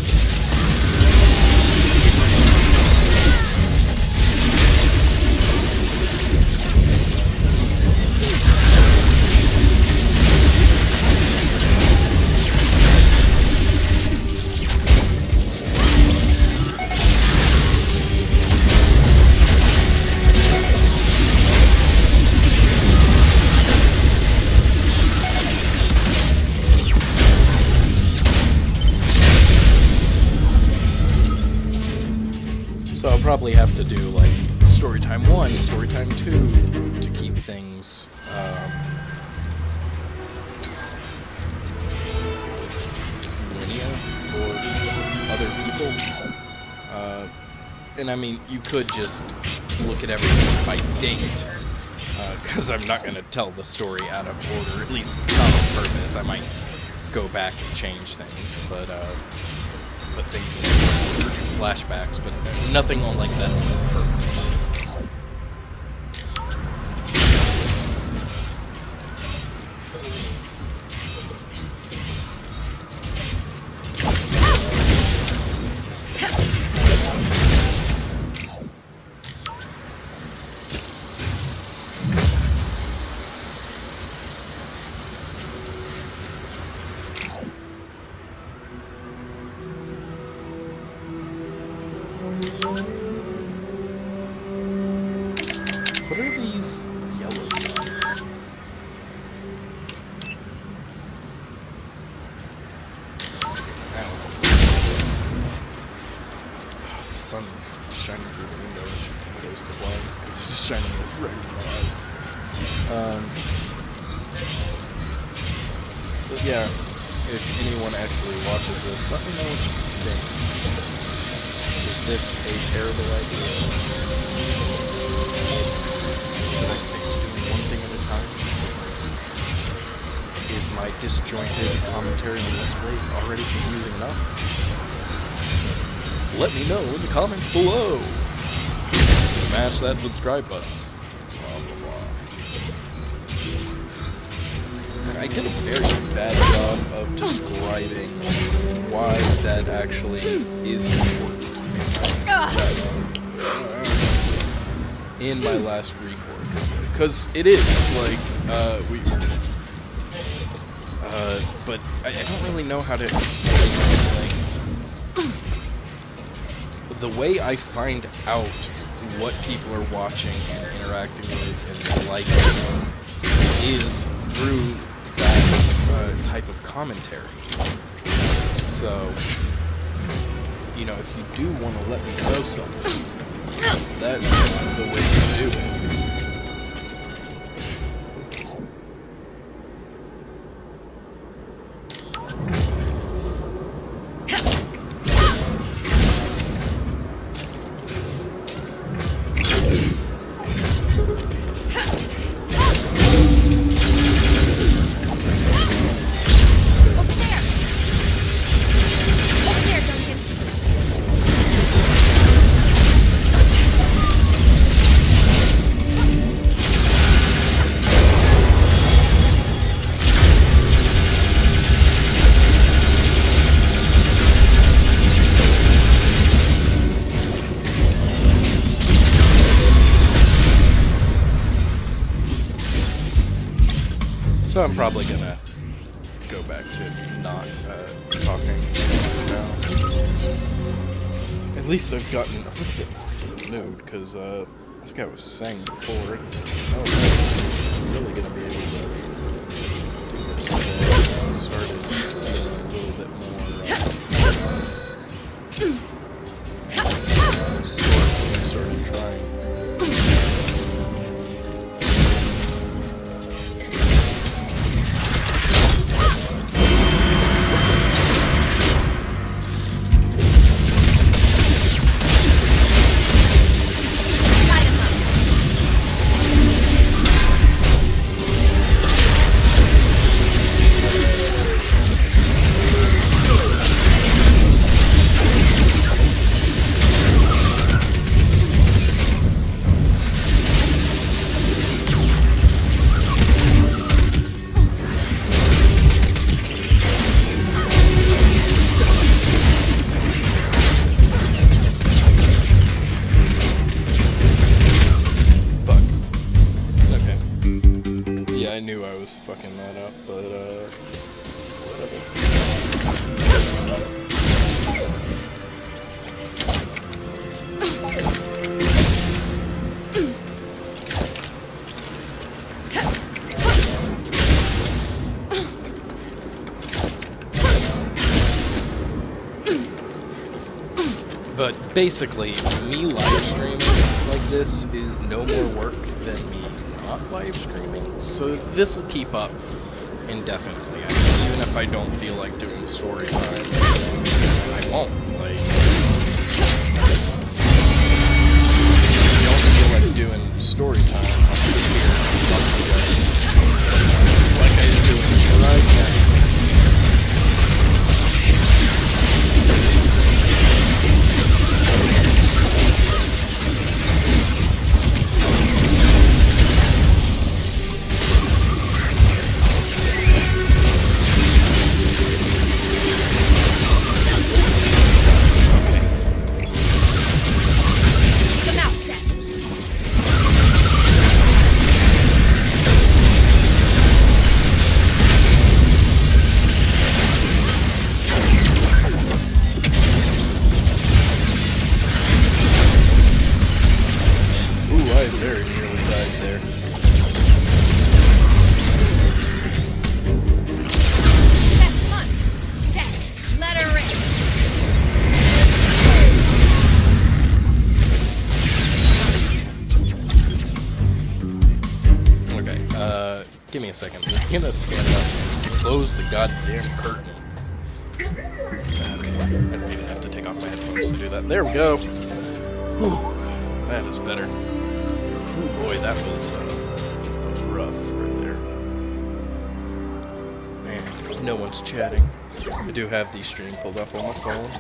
So I'll probably have to do like story time 1, story time 2 to keep things linear for other people. And I mean, you could just look at everything by date, because I'm not going to tell the story out of order, at least not on purpose. I might go back and change things, but put things in order, flashbacks, but nothing on like that on purpose. What are these yellow dots? I don't know. Oh, the sun's shining through the window. I should close the blinds because it's just shining right in my eyes. But yeah, if anyone actually watches this, let me know what you think. Is this a terrible idea? Should I stick to doing one thing at a time? Is my disjointed commentary on Let's Plays already confusing enough? Let me know in the comments below! Smash that subscribe button. Blah, blah, blah. I did a very bad job of describing why that actually is important. In my last Recore, because it is like but I don't really know how to explain. Like, the way I find out what people are watching and interacting with and liking is through that type of commentary. So, you know, if you do want to let me know something, that's the way to do it. So I'm probably gonna go back to not talking now. At least I've gotten a little bit more into the mood, because like I was saying before, I knew I was fucking that up, but whatever. But basically, me live streaming like this is no more work than me not live streaming. So this will keep up indefinitely. I mean, even if I don't feel like doing story time, I won't. Like, if I don't feel like doing story time, I'll sit here and talk to you guys like I'm doing right now. Give me a second. I'm gonna stand up and close the goddamn curtain. Okay. I don't even have to take off my headphones to do that. There we go. Whew. That is better. Oh boy, that was rough right there. And no one's chatting. I do have the stream pulled up on my phone.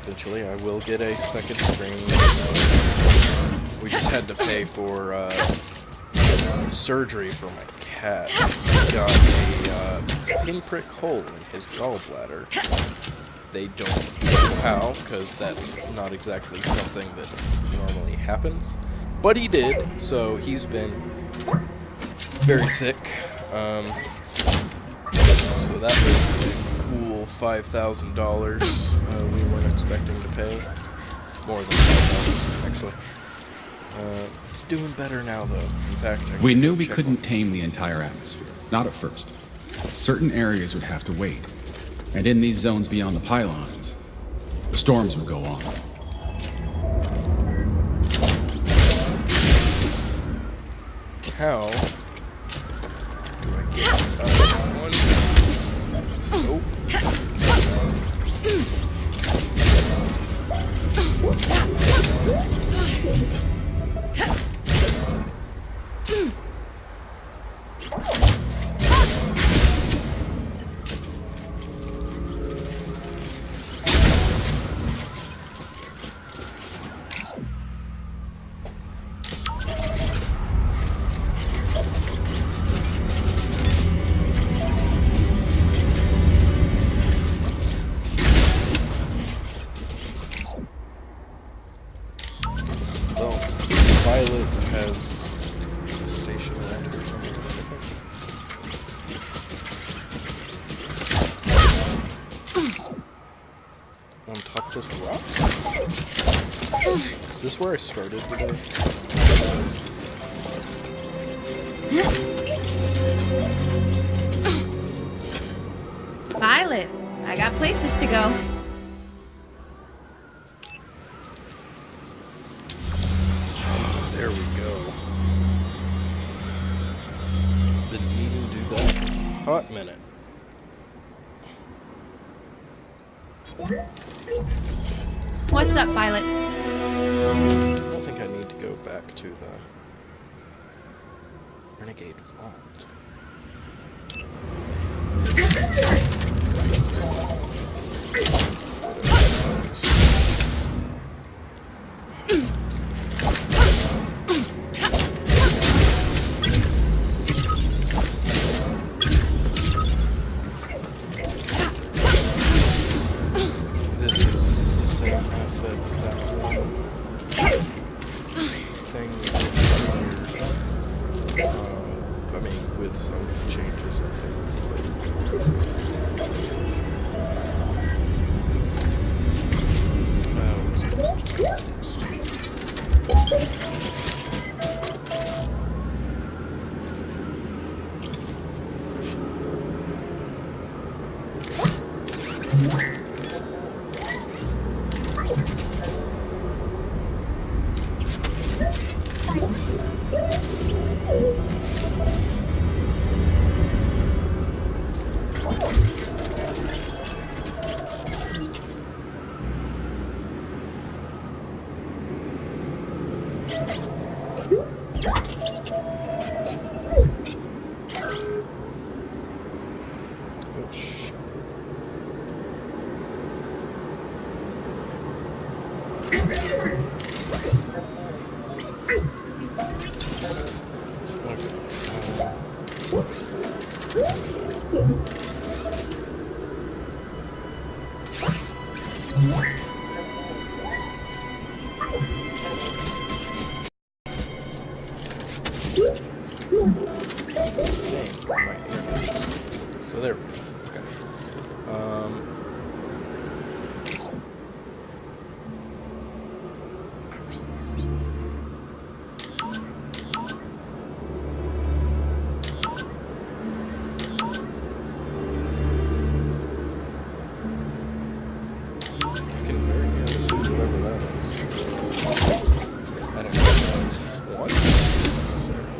Eventually, I will get a second screen. We just had to pay for surgery for my cat. He got a pinprick hole in his gallbladder. They don't know how, because that's not exactly something that normally happens. But he did, so he's been very sick. So that was a cool $5,000 we weren't expecting to pay. More than $5,000, actually. He's doing better now, though. In fact, we knew we couldn't tame the entire atmosphere. Not at first. Certain areas would have to wait. And in these zones beyond the pylons, the storms would go on. How do I get one? Nope. Violet has a station around here somewhere, I think. On top of this rock? Is this where I started today? Violet, I got places to go. There we go. Been needing to do that for a hot minute. What's up, Violet? I don't think I need to go back to the Renegade Vault. This is the same asset as that one thing we did earlier. I mean, with some changes, I think. So there we go. Okay. I can very easily do whatever that is. I don't know what necessarily.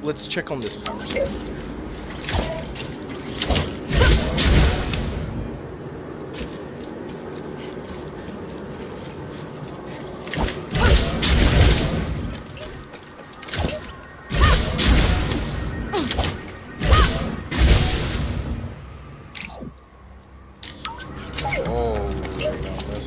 Let's check on this power supply. Oh, there we go. This.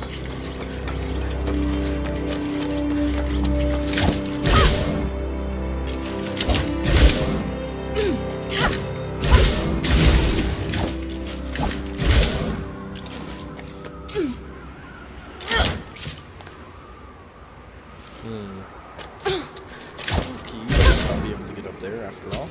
I'll be able to get up there after all.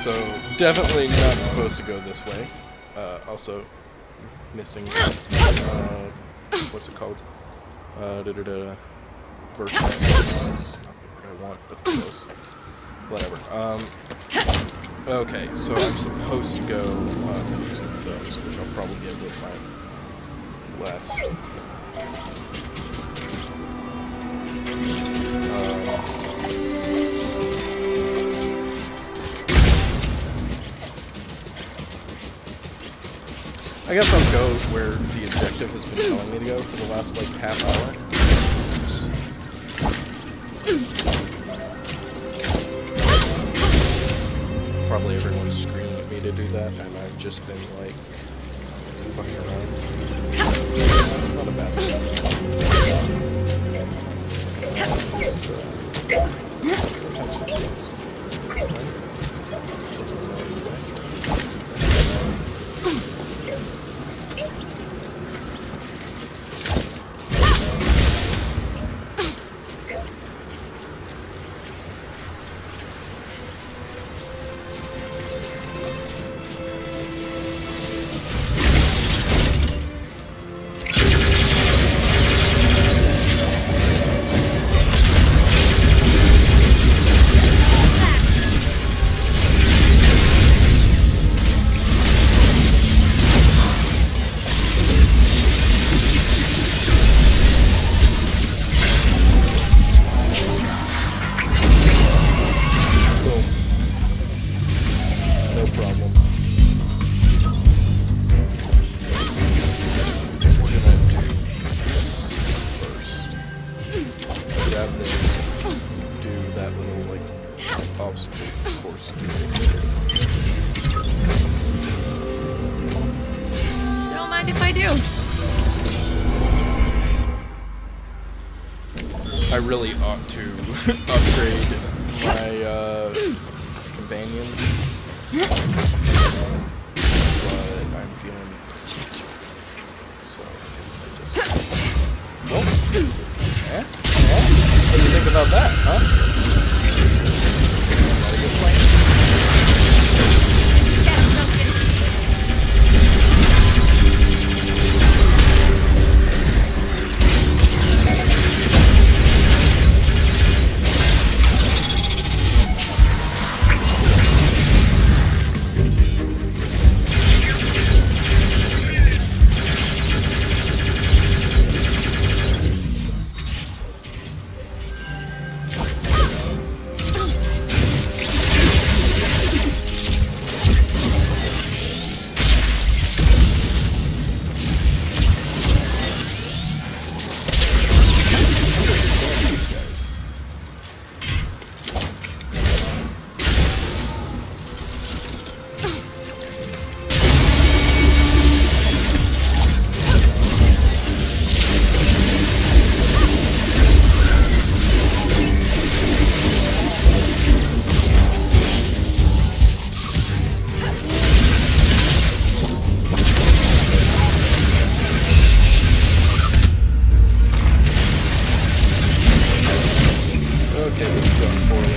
So, definitely not supposed to go this way. Also, missing, what's it called? Vertex. It's not what I want, but close. Whatever. Okay, so I'm supposed to go, using those, which I'll probably get with my last. I guess I'll go where the objective has been telling me to go for the last, like, half hour. Probably everyone's screaming at me to do that, and I've just been, like, fucking around. Not a bad thing. So, problem. We're gonna do this first. Grab this. Do that little, like, obstacle course. Don't mind if I do. I really ought to upgrade my companions, but I'm feeling so I guess I just... Nope. What do you think about that, huh? Not a good plan? Yes, Duncan. Okay, this is going poorly.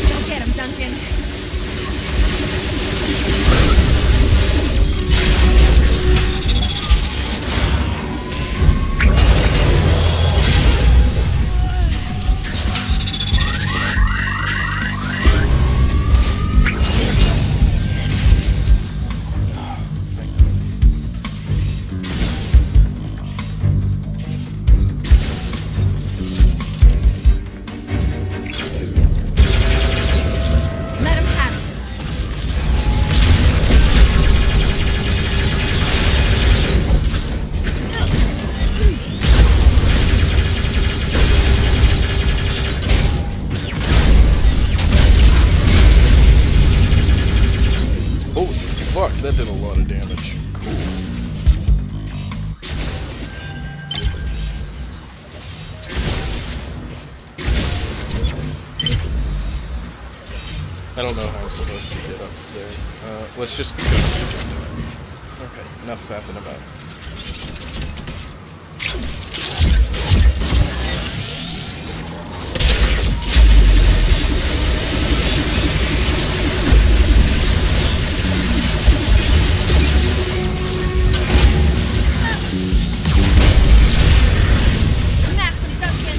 Go get him, Duncan. Let him have it. Holy fuck, that did a lot of damage. Cool. I don't know how I'm supposed to get up there. Let's just go. Okay, enough faffing about. Smash him, Duncan.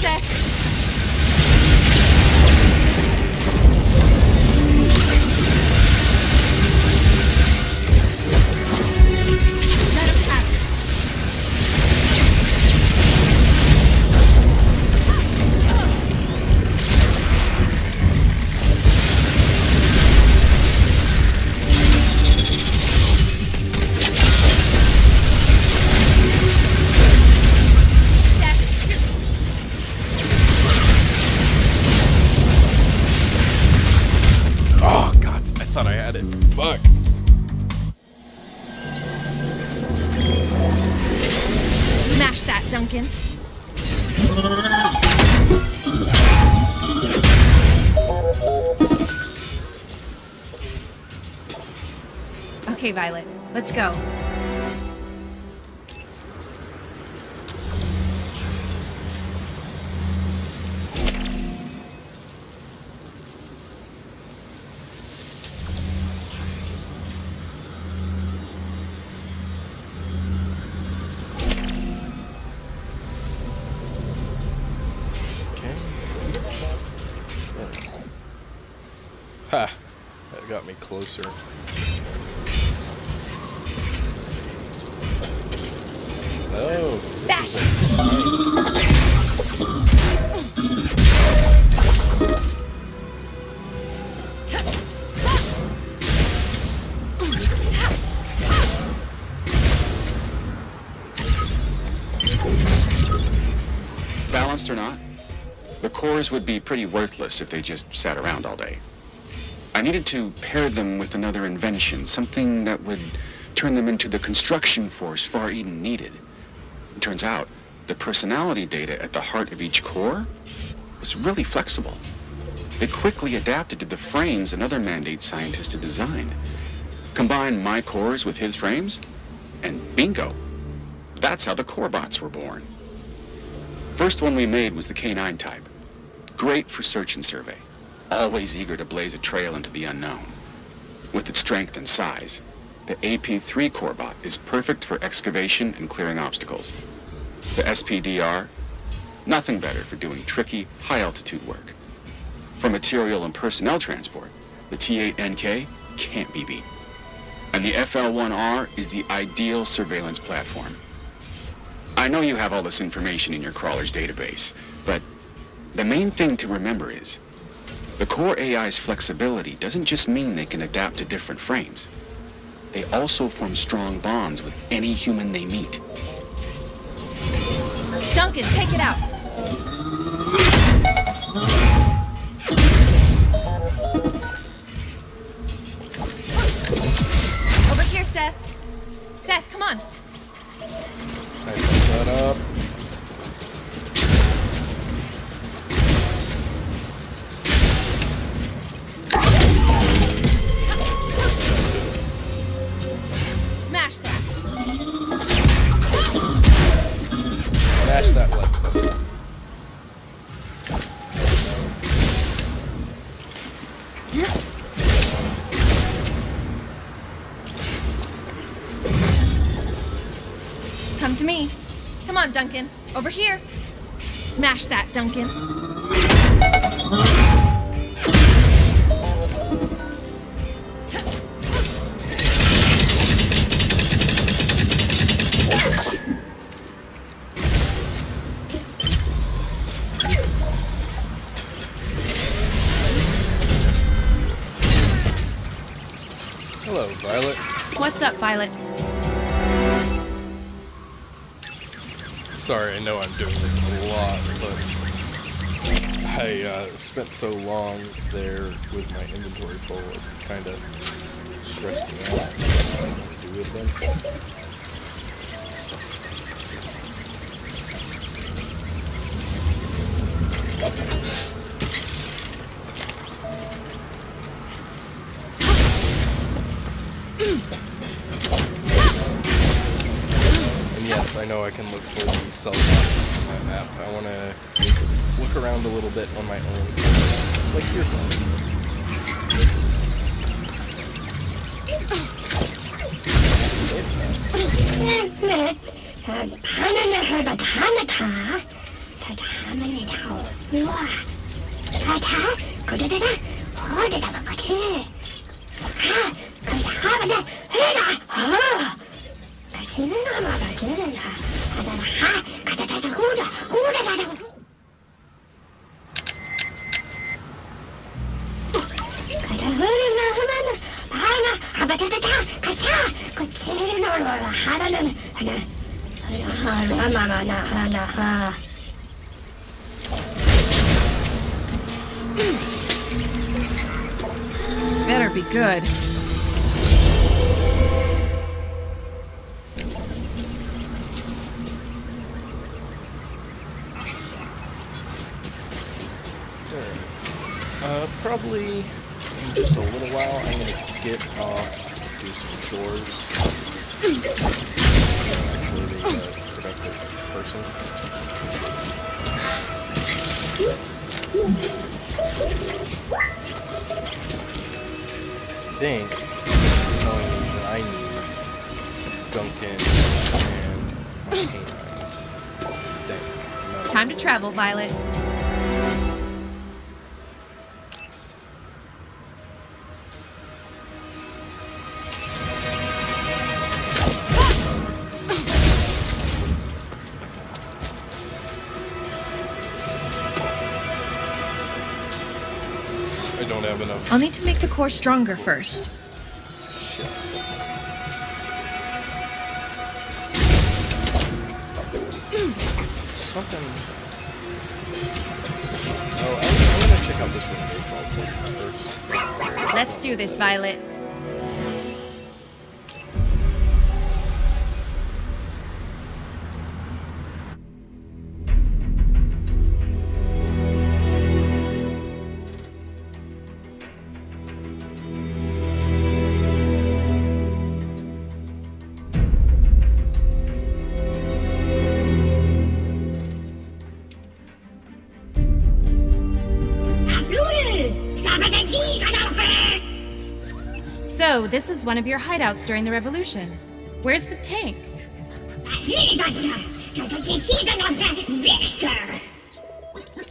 Seth. Let him have it. Oh god, I thought I had it. Fuck. Smash that, Duncan. Okay, Violet, let's go. Okay. Ha! That got me closer. Oh, this is a Balanced or not, the cores would be pretty worthless if they just sat around all day. I needed to pair them with another invention, something that would turn them into the construction force Far Eden needed. It turns out, the personality data at the heart of each core was really flexible. It quickly adapted to the frames another Mandate scientist had designed. Combine my cores with his frames, and bingo. That's how the core bots were born. First one we made was the K9 type. Great for search and survey. Always eager to blaze a trail into the unknown. With its strength and size, the AP3 core bot is perfect for excavation and clearing obstacles. The SPDR, nothing better for doing tricky, high-altitude work. For material and personnel transport, the T8NK can't be beat. And the FL1R is the ideal surveillance platform. I know you have all this information in your crawler's database, but the main thing to remember is the core AI's flexibility doesn't just mean they can adapt to different frames. They also form strong bonds with any human they meet. Duncan, take it out. Over here, Seth. Seth, come on. I fucked that up. Smash that. Smash that like button. Come to me. Come on, Duncan. Over here. Smash that, Duncan. Hello, Violet. What's up, Violet? Sorry, I know I'm doing this a lot, but I spent so long there with my inventory full, it kind of stressed me out. I don't know what to do with them. And yes, I know I can look for the cell blocks on my map. I want to look around a little bit on my own, just like your phone. Better be good. Probably in just a little while, I'm gonna get off, do some chores. Actually be a productive person. I think it's telling me that I need Duncan and my canine. I think. No. Time to travel, Violet. I don't have enough. I'll need to make the core stronger first. Shit. Something. Oh, I'm gonna check out this one first. Let's do this, Violet. So, this was one of your hideouts during the revolution. Where's the tank?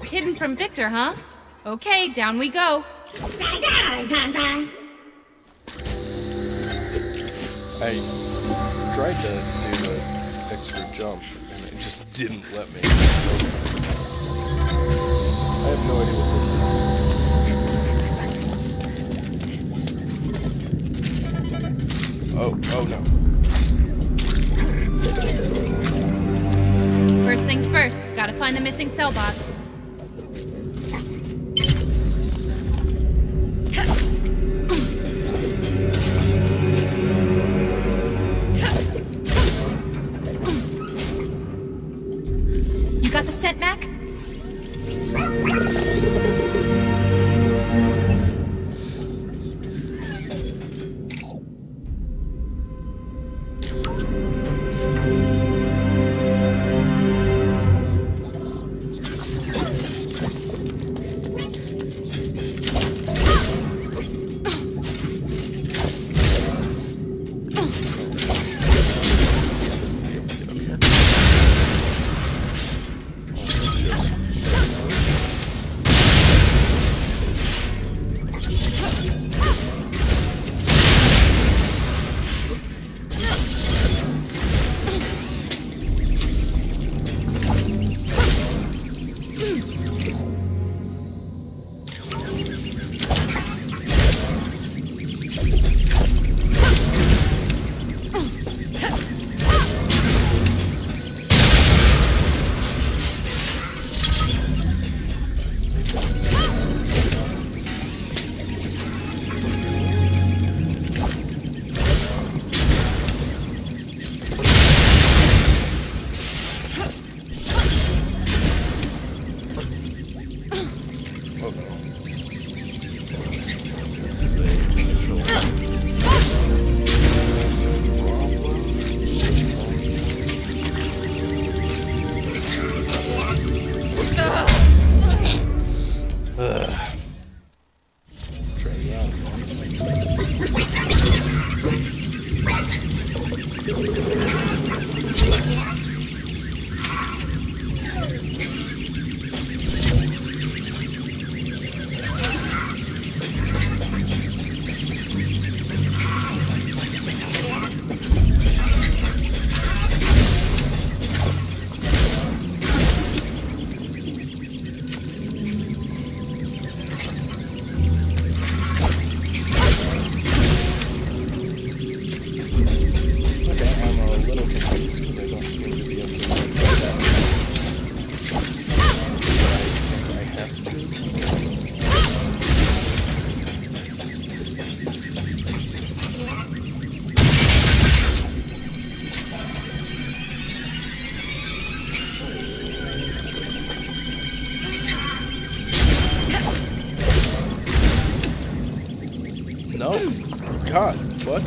Hidden from Victor, huh? Okay, down we go. I tried to do the extra jump, and it just didn't let me. I have no idea what this is. Oh no. First things first, gotta find the missing cell box. You got the scent, Mac? God, what?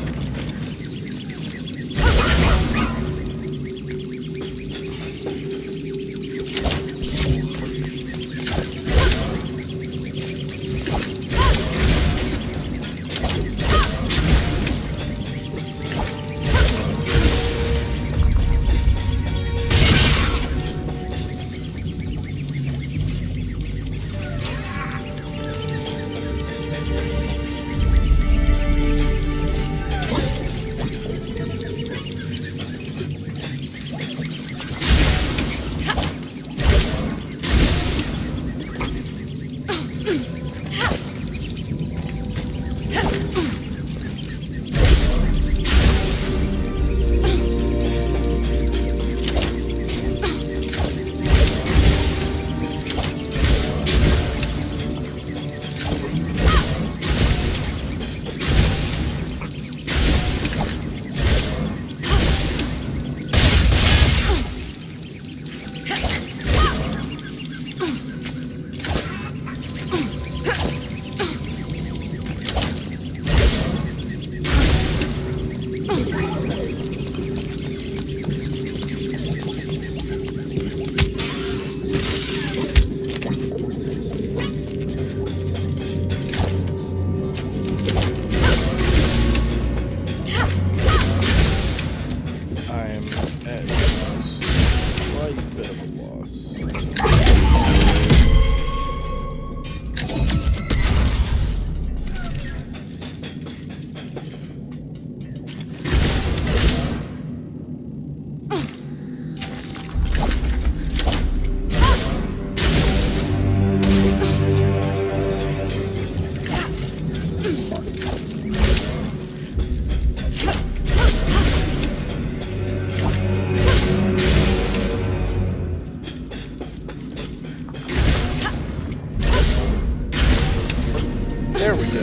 There we go.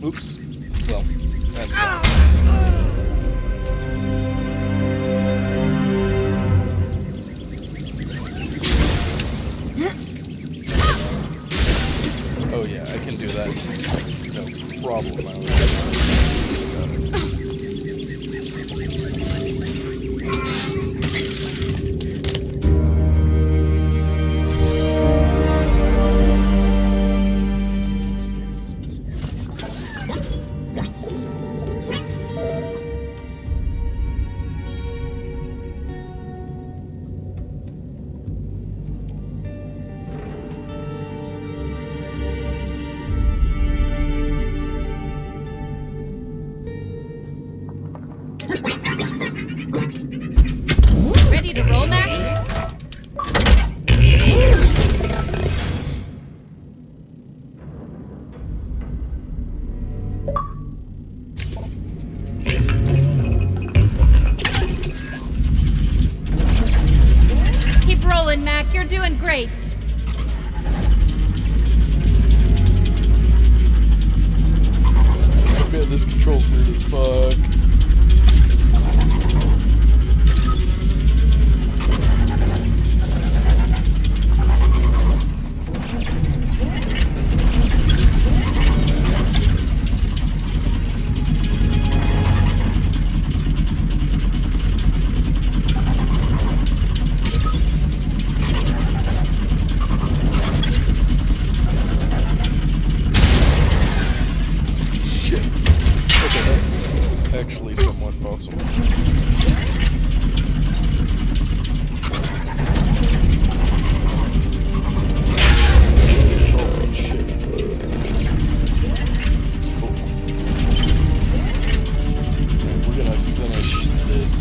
Oops. Well, that's fine. Oh yeah, I can do that. No problem. I was Ready to roll, Mac? Keep rolling, Mac. You're doing great. Man, this controls weird as fuck. Actually somewhat possible. Controls like shit. It's cool. And we're gonna finish this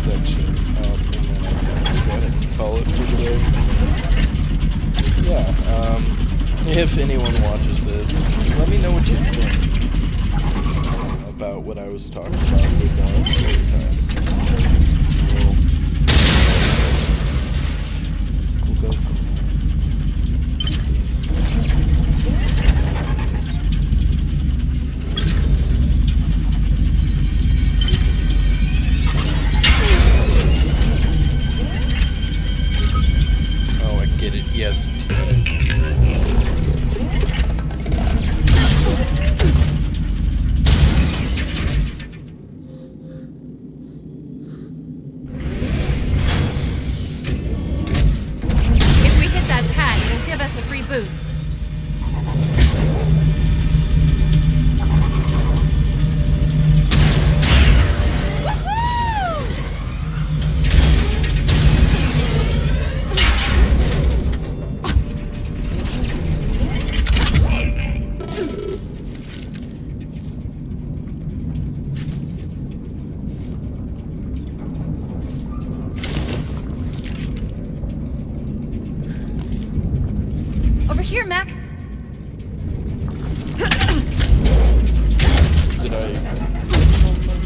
section up and then I'm gonna go ahead and call it for today. Yeah, if anyone watches this, let me know what you think about what I was talking about with story time. Cool. Oh, I get it. Yes. confused. Over here, Mac. Did I miss something?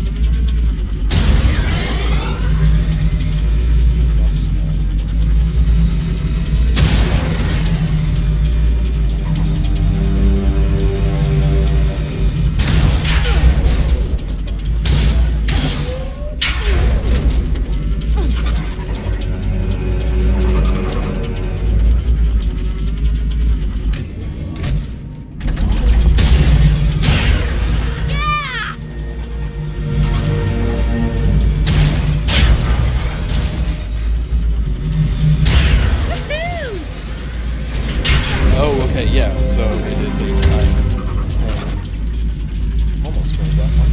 Oh, okay, yeah, so it is a timed thing. Almost made that one.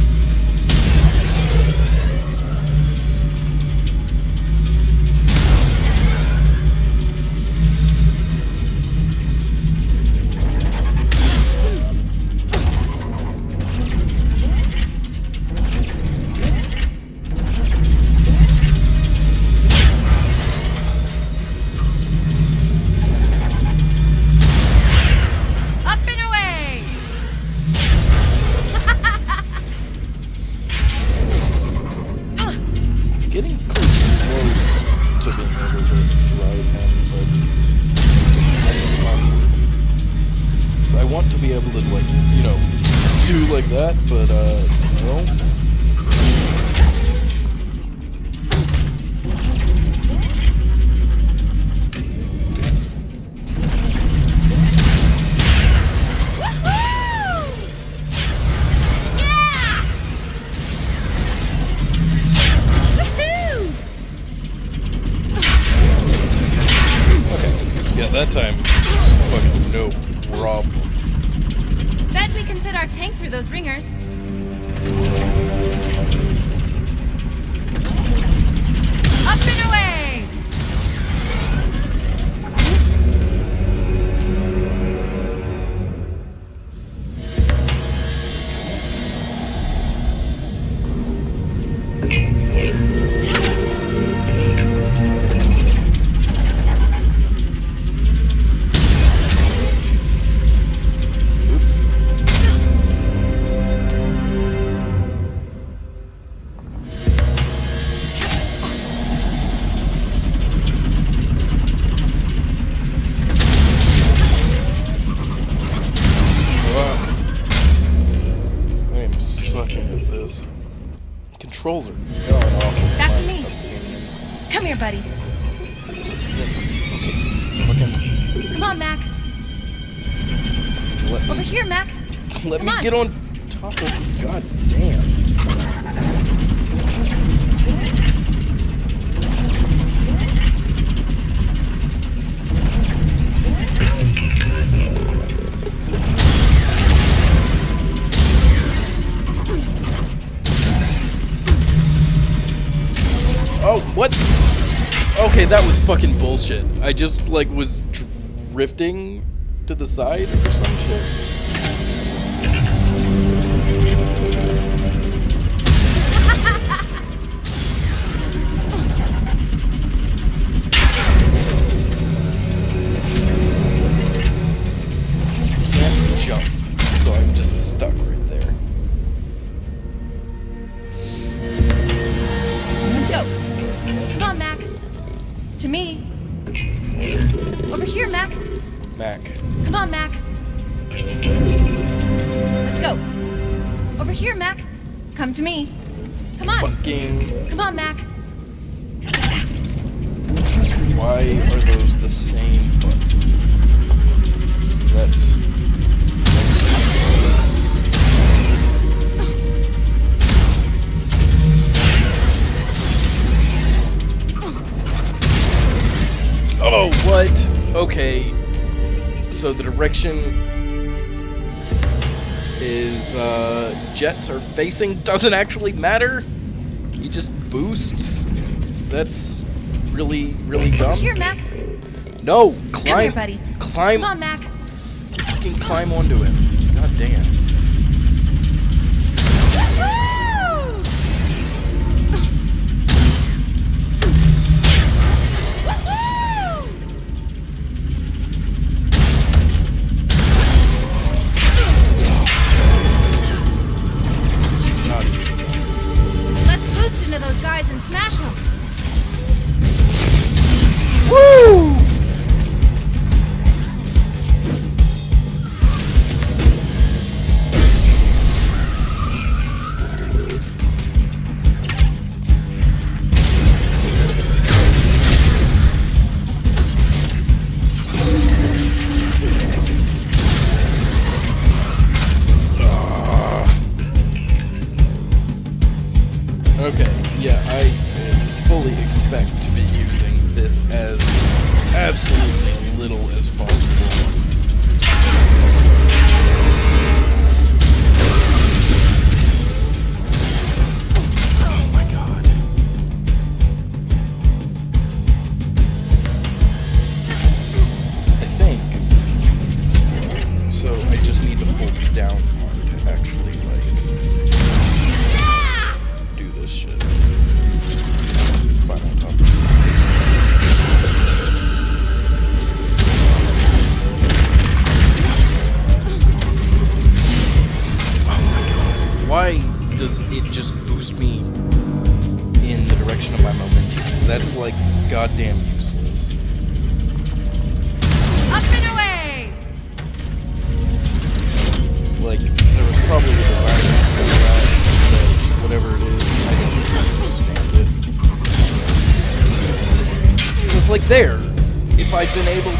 Up and away! Getting close to being able to drive him, but so I want to be able to, like, you know, do like that, but no. Yeah, that time, fucking no problem. Bet we can fit our tank through those ringers. Up and away! Oops. I am sucking at this. Controls are god awful. Back to in my me. opinion. Come here, buddy. Yes. Fucking Come on, Mac. let Over me, here, Mac. let Come me on. get on top of you. God damn. Oh, what? Okay, that was fucking bullshit. I just, like, was drifting to the side or some shit. Can't jump, so I'm just stuck right there. Let's go. Come on, Mac. To me. Over here, Mac. Mac. Come on, Mac. Let's go. Over here, Mac. Come to me. Come on. Fucking. Come on, Mac. Why are those the same button? That's useless. Oh, what? Okay. So the direction is jets are facing doesn't actually matter. He just boosts. That's really dumb. Here, Mac. No, Come climb. here, buddy. Climb. Come on, Mac. Fucking climb onto him. God damn. Not easy. Let's boost into those guys and smash them. Woo! Okay, yeah, I fully expect to be using this as absolutely little as possible. Oh my god. I think. So I just need to hold down R to actually, like, do this shit. Climb on top. Why does it just boost me in the direction of my momentum? 'Cause that's like goddamn useless. Up and away! Like, there was probably a design reason for that, but whatever it is, I don't understand it. It was like there. If I'd been able to.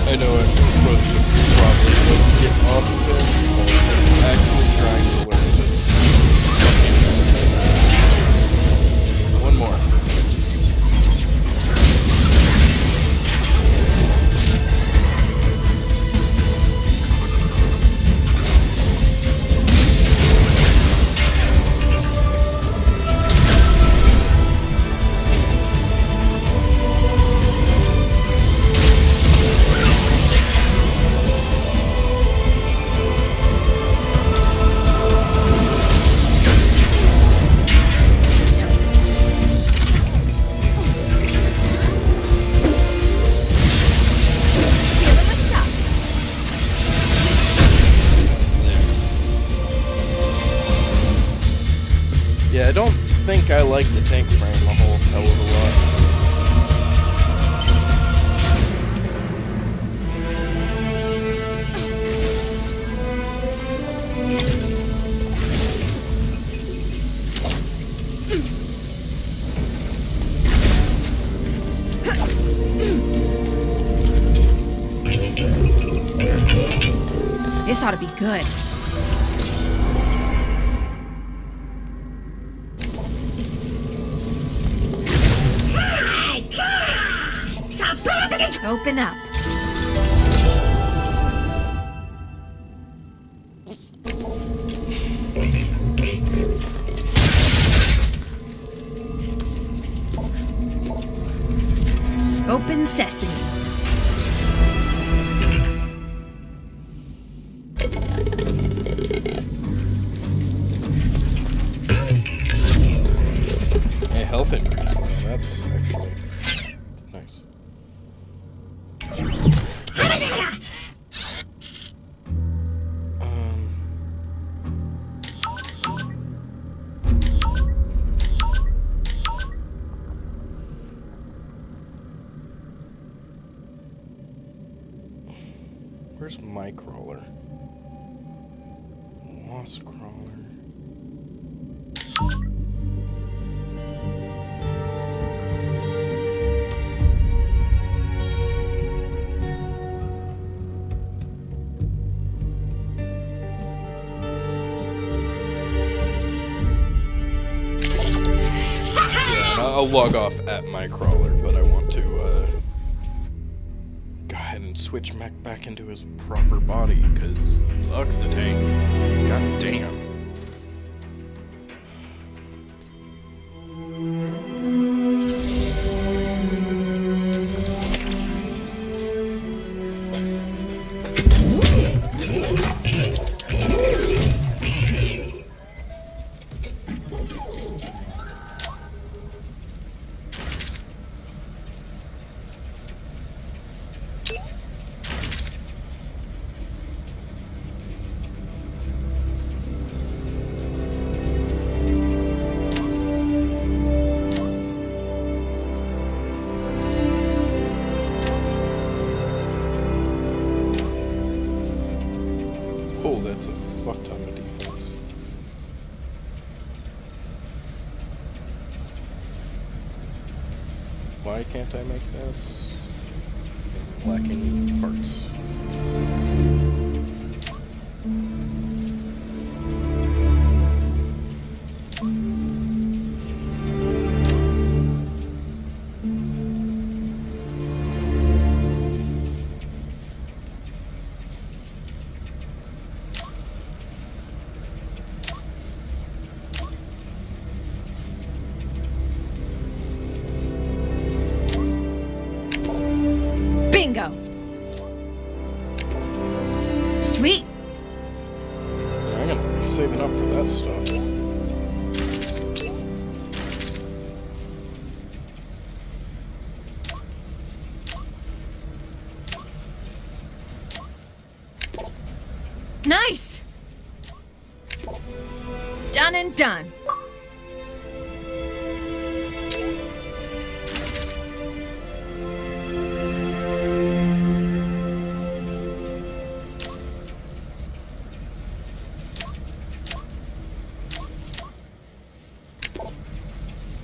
I know I'm supposed to probably get off of it, but I'm actually trying to learn it. One more. Yeah, I don't think I like the tank frame a whole hell of a lot. This ought to be good. Open up. Open sesame. A health increase, though. That's actually nice. Where's my crawler? Lost crawler. I'll log off at my crawler, but I want to go ahead and switch Mac back into his proper body, because fuck the tank. God damn. Oh, that's a fuck ton of defense. Why can't I make this? Lacking parts. Bingo! Sweet! I'm gonna be saving up for that stuff. Nice! Done and done.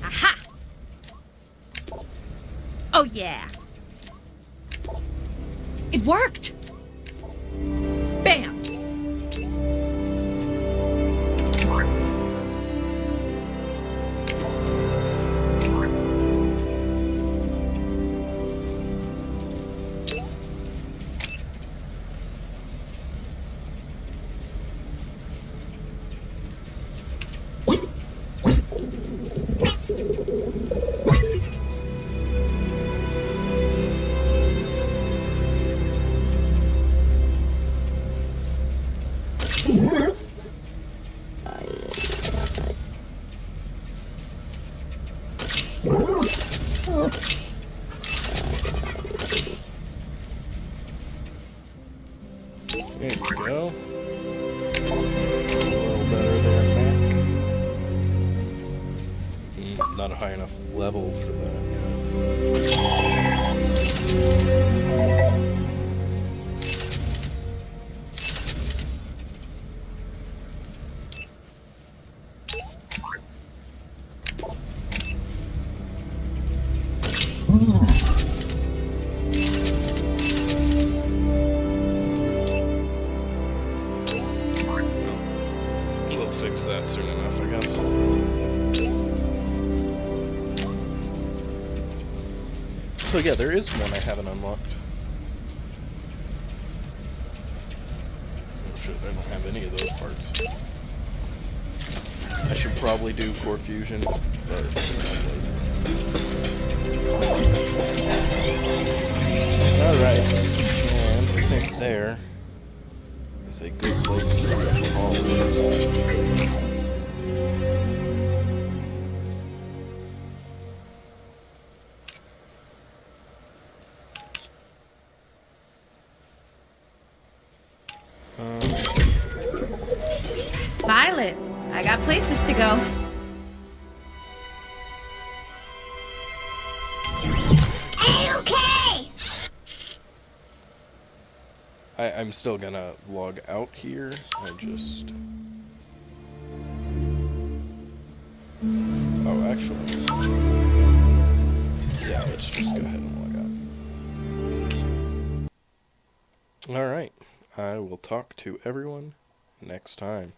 Aha! Oh yeah! It worked! Bam! There you go. A little better there, Mac. Not a high enough level for that. that soon enough, I guess. So yeah, there is one I haven't unlocked. Oh shit, I don't have any of those parts. I should probably do Core Fusion, but alright, and I think there is a good place to put all of those. Violet, I got places to go. A-okay! I'm still gonna log out here. I just... Oh, actually... Yeah, let's just go ahead and log out. Alright, I will talk to everyone next time.